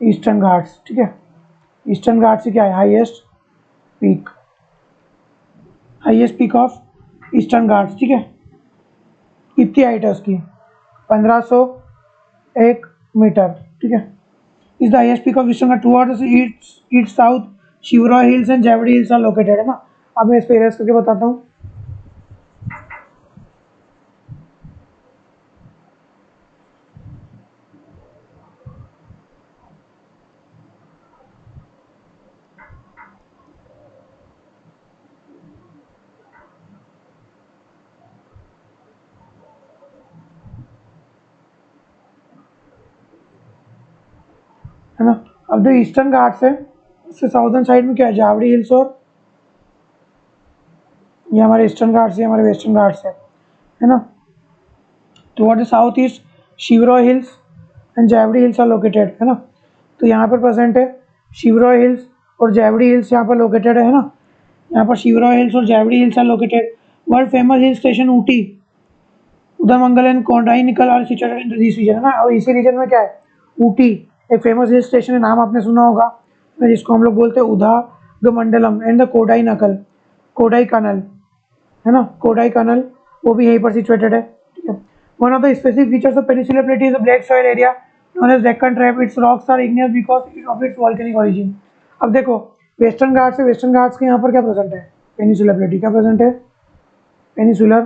eastern Ghats, ठीक है। ईस्टर्न घाट से क्या है, highest peak of eastern Ghats, ठीक है। कितनी हाइट है उसकी, 1501 मीटर, ठीक है। Is the highest peak of eastern ghat towards east south Shevaroy hills and Javadi hills are located, है ना। अब मैं इस पे एरेस करके बताता हूँ। है ना। अब जो ईस्टर्न घाट्स है उससे साउदर्न साइड में क्या है, जावड़ी हिल्स, और ये हमारे ईस्टर्न घाट्स है, हमारे वेस्टर्न घाट्स है ना। Toward the south east Shevaroy hills and Javadi hills are located, है ना। तो यहाँ पर प्रेजेंट है शिवरॉय हिल्स और जावड़ी हिल्स यहाँ पर लोकेटेड है ना। यहाँ पर शिवरॉय हिल्स और Javadi hills are located. World famous hill station Ooty, Udhagamandalam and Kodaikanal are situated in this region, है ना। और इसी रीजन में क्या है, ऊटी एक फेमस हिल स्टेशन है, नाम आपने सुना होगा, जिसको हम लोग बोलते हैं मंडलम एंड द कोडाई नकल, कोडाई कनल, है ना, कोडाई कनल वो भी यहीं पर सिचुएटेड है, ठीक है। One of the specific features of peninsular plate is the black soil area known as Deccan trap, its rocks are igneous because of its volcanic origin. अब देखो वेस्टर्न घाट से, वेस्टर्न घाट्स के यहाँ पर क्या प्रेजेंट है, पेनिनसुलर प्लेट्यू, क्या प्रेजेंट है, पेनिनसुलर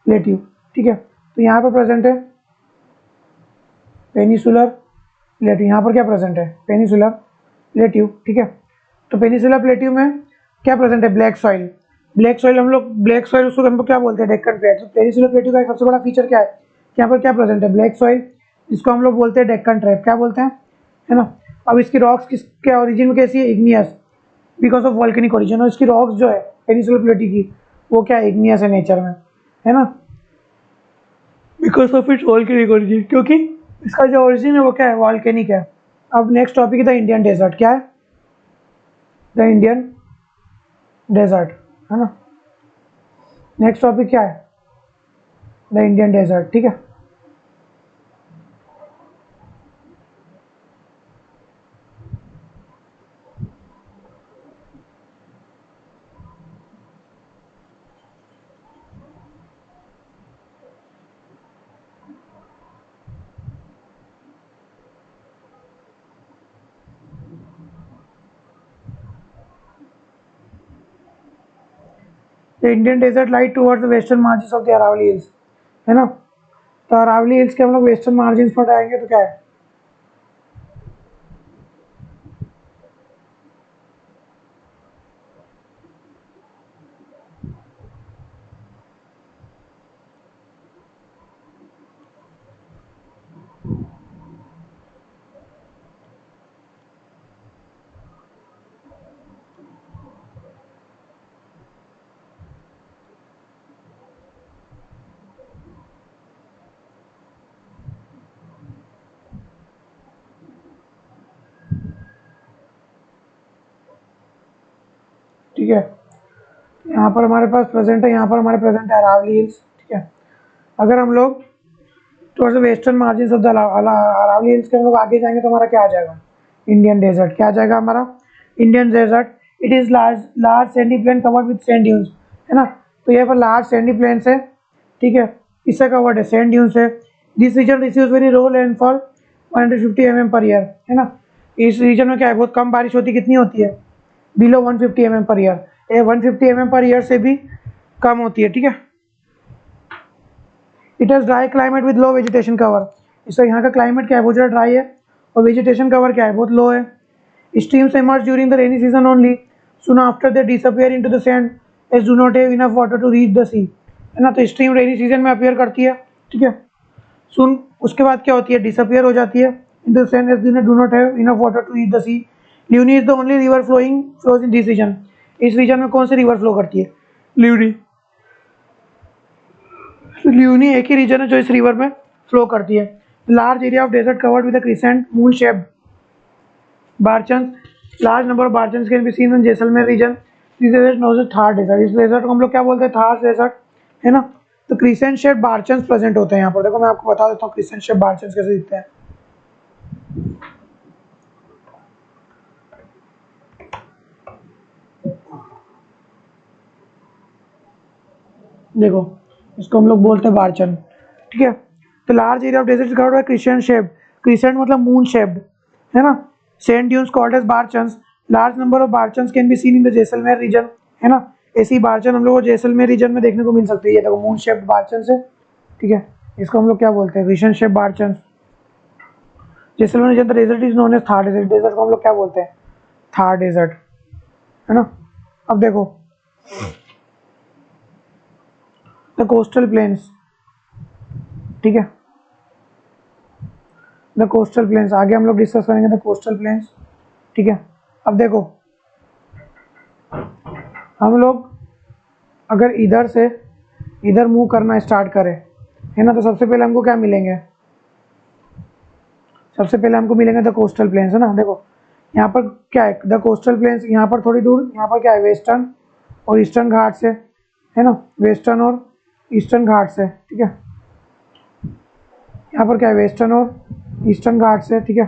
प्लेट्यू, ठीक है। तो यहाँ पर प्रेजेंट है पेनिनसुलर प्लेट्यू, यहाँ पर क्या प्रेजेंट है, पेनिनसुलर प्लेट्यू, ठीक है। तो पेनिनसुलर प्लेट्यू में क्या प्रेजेंट है, ब्लैक सॉइल, ब्लैक सॉइल हम लोग, ब्लैक सॉइल उसको हम लोग क्या बोलते हैं, डेक्कन प्लेट। तो पेनिनसुलर प्लेट्यू का एक सबसे बड़ा फीचर क्या है, यहाँ पर क्या प्रेजेंट है, ब्लैक सॉइल, जिसको हम लोग बोलते हैं डेक्कन ट्रैप, क्या बोलते हैं, है ना। अब इसकी रॉक्स किसके ओरिजिन में कैसी है, igneous, because of volcanic origin. और इसकी रॉक्स जो है पेनिनसुलर प्लेट्यू की वो क्या है, इग्नियस है नेचर में, है ना, because of it's volcanic origin, क्योंकि इसका जो ओरिजिन है वो क्या है, वॉल्केनिक है। अब नेक्स्ट टॉपिक है द इंडियन डेजर्ट, क्या है, द इंडियन डेजर्ट, है ना। नेक्स्ट टॉपिक क्या है, द इंडियन डेजर्ट, ठीक है। The Indian desert lies towards the western margin of the Aravalli hills, है ना। तो अरावली हिल्स के हम लोग वेस्टर्न मार्जिन पर आएंगे तो क्या है, ठीक है। यहाँ पर हमारे पास प्रेजेंट है, यहाँ पर हमारे प्रेजेंट है अरावली हिल्स, ठीक है। अगर हम लोग towards the western margin of the Aravalli hills के हम लोग आगे जाएंगे तो हमारा क्या आ जाएगा, इंडियन डेजर्ट, क्या आ जाएगा हमारा, Indian desert. It is large large sandy plain covered with sand dunes, है ना। तो यहाँ पर लार्ज सैंडी प्लेन्स है, ठीक है, इससे कवर्ड है, सैंड ड्यून्स है। This region receives very low rainfall 150 mm per year, है ना। इस रीजन में क्या है, बहुत कम बारिश होती, कितनी होती है, below 150 mm per year, 150 mm per year से भी कम होती है, ठीक है। It has dry climate with low vegetation cover, इसका यहाँ का क्लाइमेट क्या है, बहुत ज़्यादा ड्राई है, और वेजिटेशन कवर क्या है, बहुत लो है। Streams emerge during the rainy season only, soon after they disappear into the sand as do not have enough water to reach the sea, है ना। तो स्ट्रीम रेनी सीजन में अपीयर करती है, ठीक है, सुन उसके बाद क्या होती है, डिसअपियर हो जाती है in the sand as do not have enough water to reach the sea. Luni is the only river flows in this region, इस रीजन में कौन सी रिवर फ्लो करती है, ल्यूनी। ल्यूनी एक ही रीजन है जो इस रिवर में फ्लो करती है। Large area of desert covered with a crescent moon shaped barchans, large number of barchans can be seen in Jaisalmer region. This desert known as Thar desert, इस डेजर्ट को हम लोग क्या बोलते हैं, थार डेजर्ट, है ना। तो क्रिसेंट शेप बारचंस प्रेजेंट होते हैं यहाँ पर, देखो मैं आपको बता देता हूँ क्रिसेंट शेप बारचंस कैसे दिखते हैं। देखो इसको हम लोग बोलते हैं बारचन, ठीक है। तो large area of desert covered by crescent shape, crescent मतलब मून शेप्ड, है ना। Sand dunes called as barchans, large number of barchans can be seen in the Jaisalmer region, है ना। ऐसी बारचन हम लोग को जैसलमेर रीजन में देखने को मिल सकती है, ये देखो मून शेप्ड बारचंस है, ठीक है। इसको हम लोग क्या बोलते हैं, crescent shape barchans. Jaisalmer region the desert is known as Thar desert, desert को हम लोग क्या बोलते हैं, थार डेजर्ट, है ना। अब देखो द कोस्टल प्लेन्स, ठीक है, द कोस्टल प्लेन्स आगे हम लोग डिस्कस करेंगे, द कोस्टल प्लेन्स, ठीक है। अब देखो हम लोग अगर इधर से इधर मूव करना स्टार्ट करें, है ना, तो सबसे पहले हमको क्या मिलेंगे, सबसे पहले हमको मिलेंगे द कोस्टल प्लेन्स, है ना। देखो यहाँ पर क्या है, द कोस्टल प्लेन्स, यहाँ पर थोड़ी दूर यहाँ पर क्या है, वेस्टर्न और ईस्टर्न घाट से, है ना, वेस्टर्न और ईस्टर्न घाट से, ठीक है। यहाँ पर क्या है, वेस्टर्न और ईस्टर्न घाट से, ठीक है।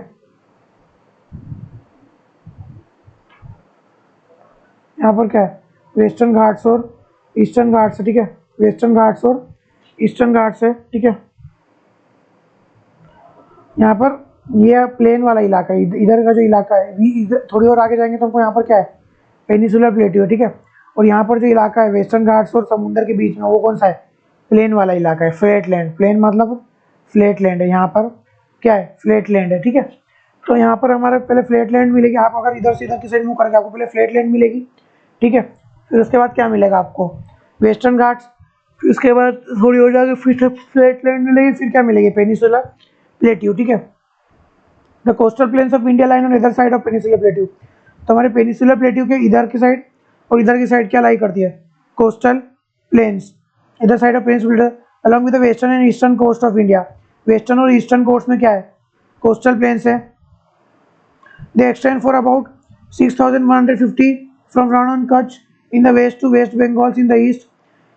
यहाँ पर क्या है, वेस्टर्न घाट्स और ईस्टर्न घाट्स है, ठीक है, वेस्टर्न घाट्स और ईस्टर्न घाट्स है, ठीक है। यहाँ पर ये प्लेन वाला इलाका है, इधर का जो इलाका है, इधर थोड़ी और आगे जाएंगे तो हमको यहाँ पर क्या है, पेनिसुलर प्लेट्यू है, ठीक है। और यहाँ पर जो इलाका है वेस्टर्न घाट्स और समुद्र के बीच में, वो कौन सा है, प्लेन वाला इलाका है, फ्लैट लैंड। प्लेन मतलब फ्लैट लैंड है, यहाँ पर क्या है, फ्लैट लैंड है, ठीक है। तो यहाँ पर हमारे पहले फ्लैट लैंड मिलेगी, आप अगर इधर से इधर की साइड मूव करेंगे आपको पहले फ्लैट लैंड मिलेगी, ठीक है। फिर उसके बाद क्या मिलेगा आपको, वेस्टर्न घाट्स, फिर उसके बाद थोड़ी और जाके फिर फ्लैट लैंड मिलेगी, फिर क्या मिलेगी, पेनिसुलर प्लेट्यू, ठीक है। The coastal planes of India line on इधर साइड ऑफ पेनिसुलर प्लेट्यू। तो हमारे पेनिसुलर प्लेट्यू के इधर की साइड और इधर की साइड क्या लाई करती है, कोस्टल प्लेन्स, इधर side of peninsular along with the western and eastern coast of India. Western और ईस्टर्न कोस्ट में क्या है, कोस्टल प्लेन्स है। They extend for about 6150 from Rann on Kutch in the west to West Bengal in the east,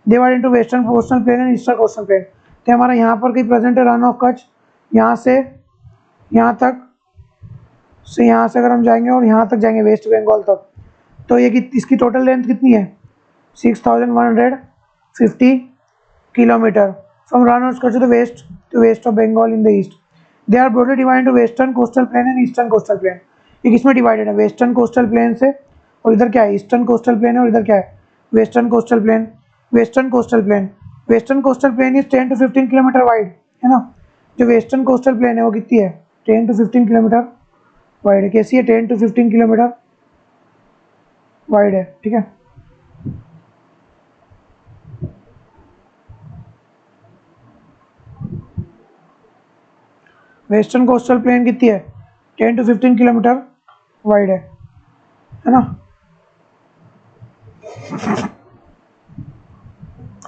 divide into western coastal plain and eastern coastal plain. तो हमारा यहाँ पर कहीं प्रेजेंट है रन ऑफ कच्छ, यहाँ से यहाँ तक, से यहाँ से अगर हम जाएंगे और यहाँ तक जाएंगे वेस्ट बंगाल तक, तो ये इसकी टोटल लेंथ कितनी है, 6150 kilometre from Rann of Kutch to west of Bengal in the east. They are broadly divided to western coastal plain and eastern coastal plain. ये किसमें डिवाइडेड है, वेस्टर्न कोस्टल प्लेन से, और इधर क्या है, ईस्टर्न कोस्टल प्लेन है, और इधर क्या है, western coastal plane. Western coastal plane, western coastal plane is 10 to 15 kilometre wide, है ना। जो वेस्टर्न कोस्टल प्लेन है वो कितनी है, 10 to 15 किलोमीटर वाइड है। कैसी है, 10 to 15 किलोमीटर वाइड है, ठीक है। वेस्टर्न कोस्टल प्लेन कितनी है, 10 to 15 किलोमीटर वाइड है ना।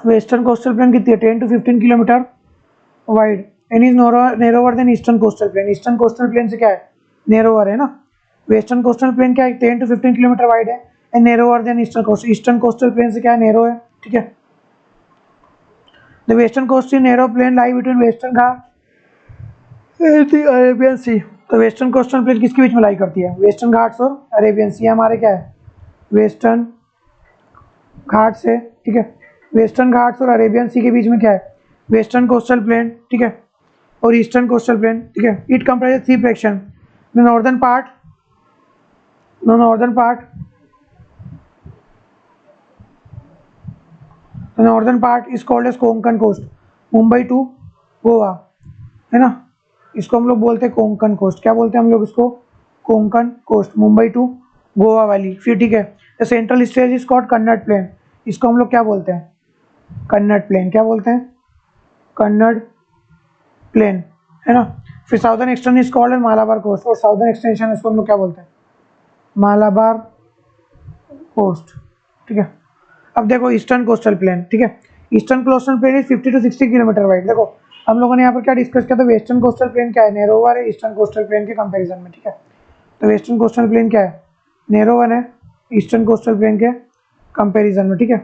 वेस्टर्न कोस्टल प्लेन कितनी है, 10 to 15 kilometre wide and is narrower than eastern coastal plain. Eastern coastal plain से क्या है, नैरोवर है ना। वेस्टर्न कोस्टल प्लेन क्या है, 10 to 15 किलोमीटर वाइड है and narrower than eastern coast. Eastern coastal plain से क्या है, नैरो है, ठीक है। The western coast in narrow plain lie between western ghat and the Arabian sea. तो वेस्टर्न कोस्टल प्लेन किसके बीच में लाई करती है, वेस्टर्न घाट्स और अरेबियन सी। हमारे क्या है, वेस्टर्न घाट्स है, ठीक है। वेस्टर्न घाट्स और अरेबियन सी के बीच में क्या है, वेस्टर्न कोस्टल प्लेन, ठीक है, और ईस्टर्न कोस्टल प्लेन, ठीक है। It comprises 3 fraction, the northern part is called as Konkan coast, Mumbai to Goa, है ना। इसको हम लोग बोलते हैं कोंकण कोस्ट। क्या बोलते हैं हम लोग इसको, कोंकण कोस्ट, मुंबई टू गोवा वाली। फिर ठीक है, the central stage is called Kannada plain. इसको हम लोग क्या बोलते हैं, कन्नड़ प्लेन। क्या बोलते हैं, कन्नड़ प्लेन, है ना। फिर southern extension is called Malabar coast, और साउदर्न एक्सटेंशन इसको हम लोग क्या बोलते हैं, मालाबार कोस्ट, ठीक है। अब देखो ईस्टर्न कोस्टल प्लेन, ठीक है। Eastern coastal plane is 50 to 60 kilometre wide. देखो हम लोगों ने यहाँ पर क्या डिस्कस किया था, वेस्टर्न कोस्टल प्लेन क्या है, नैरोवर है ईस्टर्न कोस्टल प्लेन के कंपैरिजन में, ठीक है। तो वेस्टर्न कोस्टल प्लेन क्या है, नैरोवर है ईस्टर्न कोस्टल प्लेन के कंपैरिजन में, ठीक है।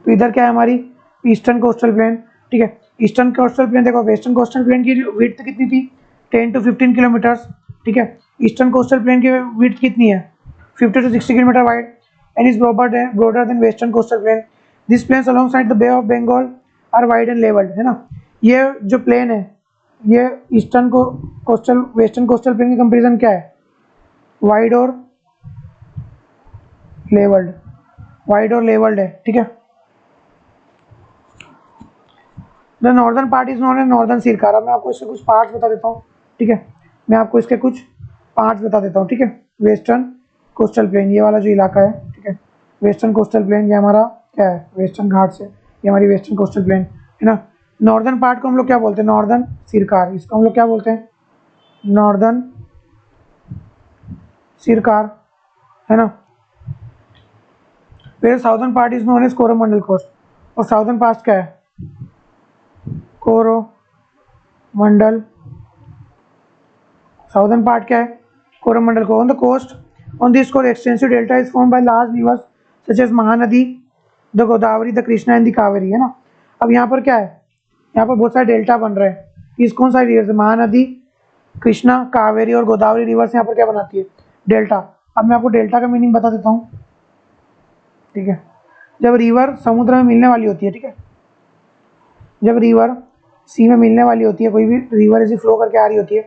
तो इधर क्या है हमारी ईस्टर्न कोस्टल प्लेन, ठीक है। ईस्टर्न कोस्टल प्लेन देखो, वेस्टर्न कोस्टल प्लेन की विड्थ कितनी थी, 10 to 15 किलोमीटर्स, ठीक है। ईस्टर्न कोस्टल प्लेन की विड्थ कितनी है, 50 to 60 kilometre wide and is broader than western coastal plain. This plains alongside the bay of Bengal are wide and levelled, है ना। ये जो प्लेन है ये ईस्टर्न को कोस्टल वेस्टर्न कोस्टल प्लेन की कंपैरिजन क्या है, वाइड और लेवल्ड है, ठीक है। The northern part is known as northern Circars. अब मैं आपको इसके कुछ पार्ट्स बता देता हूँ, ठीक है। मैं आपको इसके कुछ पार्ट्स बता देता हूँ, ठीक है। वेस्टर्न कोस्टल प्लेन, ये वाला जो इलाका है, ठीक है। वेस्टर्न कोस्टल प्लेन ये हमारा क्या है, वेस्टर्न घाट से, ये हमारी वेस्टर्न कोस्टल प्लेन, है ना। नॉर्दर्न पार्ट को हम लोग क्या बोलते हैं, नॉर्दर्न सिरकार। इसको हम लोग क्या बोलते हैं, नॉर्दर्न सिरकार, है ना। फिर southern part is known as Coromandel coast, और साउदर्न पार्ट क्या है, कोरोमंडल। साउदर्न पार्ट क्या है, कोरोमंडल को। On the coast, on this coast extensive delta is formed by large rivers such as Mahanadi, the Godavari, the Krishna and the Kaveri, है ना। अब यहाँ पर क्या है, यहाँ पर बहुत सारे डेल्टा बन रहे हैं। इस कौन सा रिवर से, महानदी, कृष्णा, कावेरी और गोदावरी रिवर्स यहाँ पर क्या बनाती है, डेल्टा। अब मैं आपको डेल्टा का मीनिंग बता देता हूँ, ठीक है। जब रिवर समुद्र में मिलने वाली होती है, ठीक है, जब रिवर सी में मिलने वाली होती है, कोई भी रिवर ऐसी फ्लो करके आ रही होती है,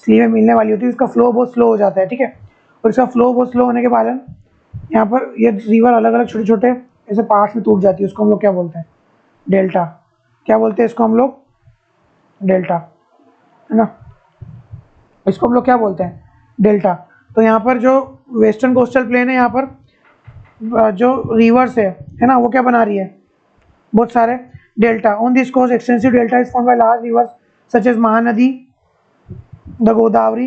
सी में मिलने वाली होती है, इसका फ्लो बहुत स्लो हो जाता है, ठीक है। और इसका फ्लो बहुत स्लो होने के कारण यहाँ पर ये रिवर अलग अलग छोटे छोटे ऐसे पार्ट्स में टूट जाती है, उसको हम लोग क्या बोलते हैं, डेल्टा। क्या बोलते हैं इसको हम लोग, डेल्टा, है ना। इसको हम लोग क्या बोलते हैं, डेल्टा। तो यहाँ पर जो वेस्टर्न कोस्टल प्लेन है, यहाँ पर जो रिवर्स है ना, वो क्या बना रही है, बहुत सारे delta. On this coast extensive delta is formed by large rivers such as Mahanadi, the Godavari,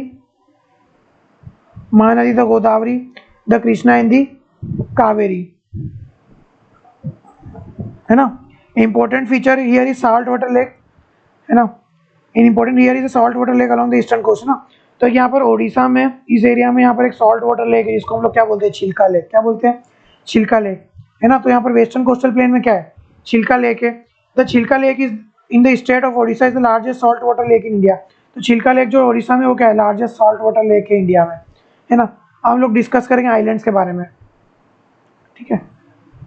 the Godavari, the Krishna and the Kaveri, है ना। Important feature here is salt water lake, है ना। Important here is salt water lake along the eastern coast, ना। तो यहाँ पर ओडिशा में इस एरिया में यहाँ पर एक सॉल्ट वाटर लेक है, जिसको हम लोग क्या बोलते हैं, छिलका लेक। क्या बोलते हैं, छिलका लेक, है ना। तो यहाँ पर वेस्टर्न कोस्टल प्लेन में क्या है, छिलका लेक है। द छिलका lake is in the state of Odisha is the largest salt water lake in India. तो छिलका लेक जो ओडिशा में, वो क्या है, लार्जेस्ट सॉल्ट वाटर लेक है इंडिया में, है ना। अब हम लोग डिस्कस करेंगे आइलैंड्स के बारे में, ठीक है।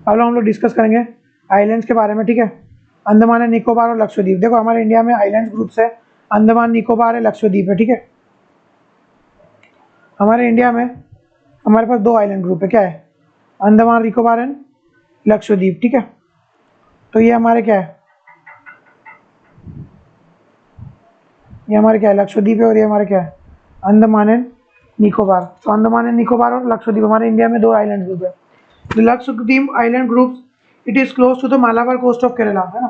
अब हम लोग डिस्कस करेंगे आइलैंड्स के बारे में, ठीक है। अंडमान एंड निकोबार और लक्षद्वीप। देखो हमारे इंडिया में आइलैंड्स ग्रुप्स है, अंडमान निकोबार है, लक्षद्वीप है, ठीक है। हमारे इंडिया में हमारे पास 2 आइलैंड ग्रुप है, क्या है, अंडमान निकोबार एंड लक्षद्वीप, ठीक है। तो ये हमारे क्या है, ये हमारे क्या है, लक्षद्वीप है, और ये हमारे क्या है, अंडमान एंड निकोबार। तो अंडमान एंड निकोबार और लक्षद्वीप हमारे इंडिया में 2 आइलैंड ग्रुप है। The Lakshadweep island groups, it is close to the Malabar coast of Kerala, है ना।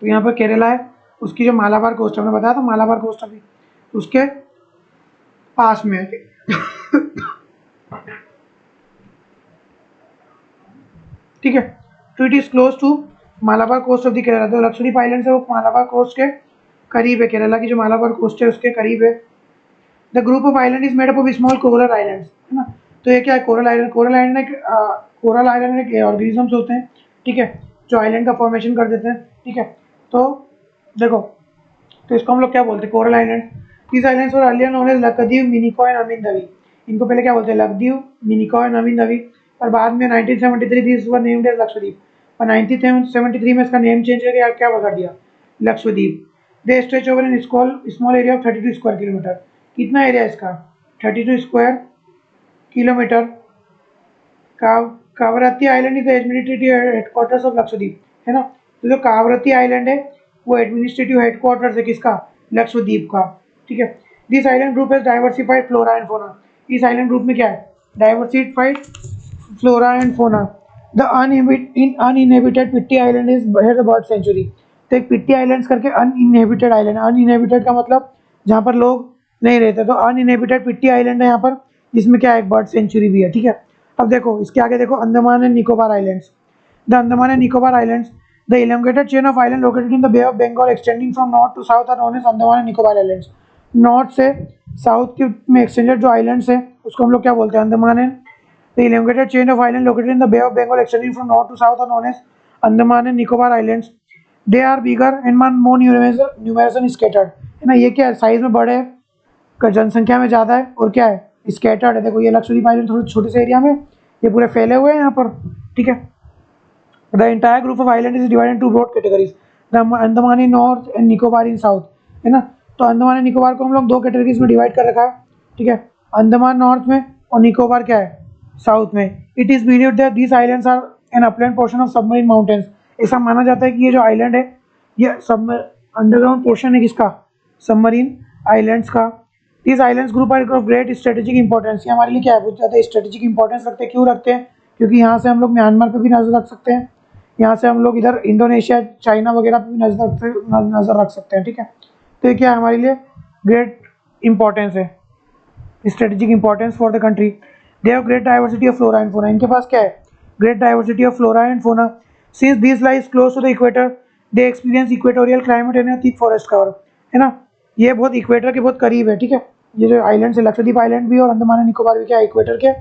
तो यहाँ पर केरला है, उसकी जो मालाबार कोस्ट हमने बताया था, मालाबार कोस्ट अभी उसके पास में है, ठीक है। तो it is close to Malabar coast of the Kerala. तो लक्षद्वीप आइलैंड है वो मालाबार कोस्ट के करीब है, केरला की जो मालाबार कोस्ट है उसके करीब है। The group of island is made up of small coral islands, है ना। तो ये क्या है, कोरल आइलैंड। कोरल आइलैंड एक ऑर्गेनिजम्स होते हैं, ठीक है, जो आइलैंड का फॉर्मेशन कर देते हैं, ठीक है। तो देखो, तो इसको हम लोग क्या बोलते हैं, coral island. these islands were earlier known as Lakshadweep, Minicoy and Amindivi. इनको पहले क्या बोलते हैं, लक्षद्वीप, मिनिकॉय एंड अमिंदवी। और बाद में 1973 these were named as Lakshadweep. और 1973 में इसका नेम चेंज करके क्या कर दिया, Lakshadweep. They stretch over in small area of 32 square kilometre. कितना एरिया इसका, 32 square kilometre. Kavaratti island is the administrative headquarters of Lakshadweep, है ना। तो जो कावरत्ती आइलैंड है वो एडमिनिस्ट्रेटिव हेडक्वार्टर्स है किसका, लक्षद्वीप का, ठीक है। This island group has diversified flora and fauna. इस आइलैंड ग्रुप में क्या है, diversified flora and fauna. The uninhabited Pitti island is the bird sanctuary. तो एक पिट्टी आइलैंड्स करके अनइनहेबिटेड आइलैंड, अनइनहेबिटेड का मतलब जहाँ पर लोग नहीं रहते, तो अनइनहेबिटेड पिट्टी आइलैंड है यहाँ पर, जिसमें क्या है, एक बर्ड सेंचुरी भी है, ठीक है। अब देखो इसके आगे देखो, Andaman and Nicobar islands. The Andaman and Nicobar islands, the elongated chain of island located in the Bay of Bengal extending from north to south are known as Andaman and Nicobar islands. North से साउथ के में एक्सटेंडेड जो आइलैंड्स है उसको हम लोग क्या बोलते हैं, Andaman and. The elongated chain of island located in the Bay of Bengal extending from north to south are known as Andaman and Nicobar islands. They are bigger and more numerous and scattered, है ना। ये क्या है, साइज में बड़े है, जनसंख्या में ज़्यादा है, और क्या है, स्कैटर्ड है। देखो ये लक्षद्वीप आइलैंड थोड़े छोटे से एरिया में ये पूरे फैले हुए हैं यहाँ पर, ठीक है। The entire group of island is divided into broad categories, the Andaman in north and Nicobar in south, है ना। तो अंडमान एंड निकोबार को हम लोग 2 कैटेगरीज में डिवाइड कर रखा है, ठीक है। अंडमान नॉर्थ में और निकोबार क्या है, साउथ में। It is believed that these islands are an upland portion of submarine mountains. ऐसा माना जाता है कि ये जो आइलैंड है ये सब अंडरग्राउंड पोर्शन है किसका, सबमरीन आइलैंड्स का। These islands group are of great strategic importance। ये हमारे लिए क्या है, बहुत ज़्यादा स्ट्रेटेजिक इंपॉर्टेंस रखते हैं। क्यों रखते हैं, क्योंकि यहाँ से हम लोग म्यांमार पे भी नजर रख सकते हैं, यहाँ से हम लोग इधर इंडोनेशिया, चाइना वगैरह पे भी नजर रख सकते हैं, ठीक है। तो ये क्या है, हमारे लिए ग्रेट इंपॉर्टेंस है, strategic importance for the country. They have great diversity of flora and fauna. इनके पास क्या है, great diversity of flora and fauna. Since this lies close to the equator they experience equatorial climate and thick forest cover, है ना। ये बहुत equator के बहुत करीब है, ठीक है। ये जो आइलैंड है, लक्षद्वीप आइलैंड भी और अंडमान एंड निकोबार भी क्या है, इक्वेटर के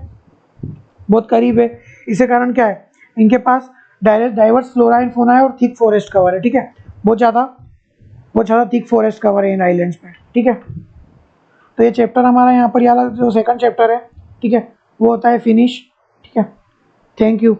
बहुत करीब है। इसी कारण क्या है, इनके पास डाइवर्स फ्लोरा एंड फोना है और थिक फॉरेस्ट कवर है, ठीक है। बहुत ज़्यादा थिक फॉरेस्ट कवर है इन आइलैंड्स में, ठीक है। तो ये चैप्टर हमारा यहाँ पर यार जो सेकंड चैप्टर है, ठीक है, वो होता है फिनिश, ठीक है। Thank you.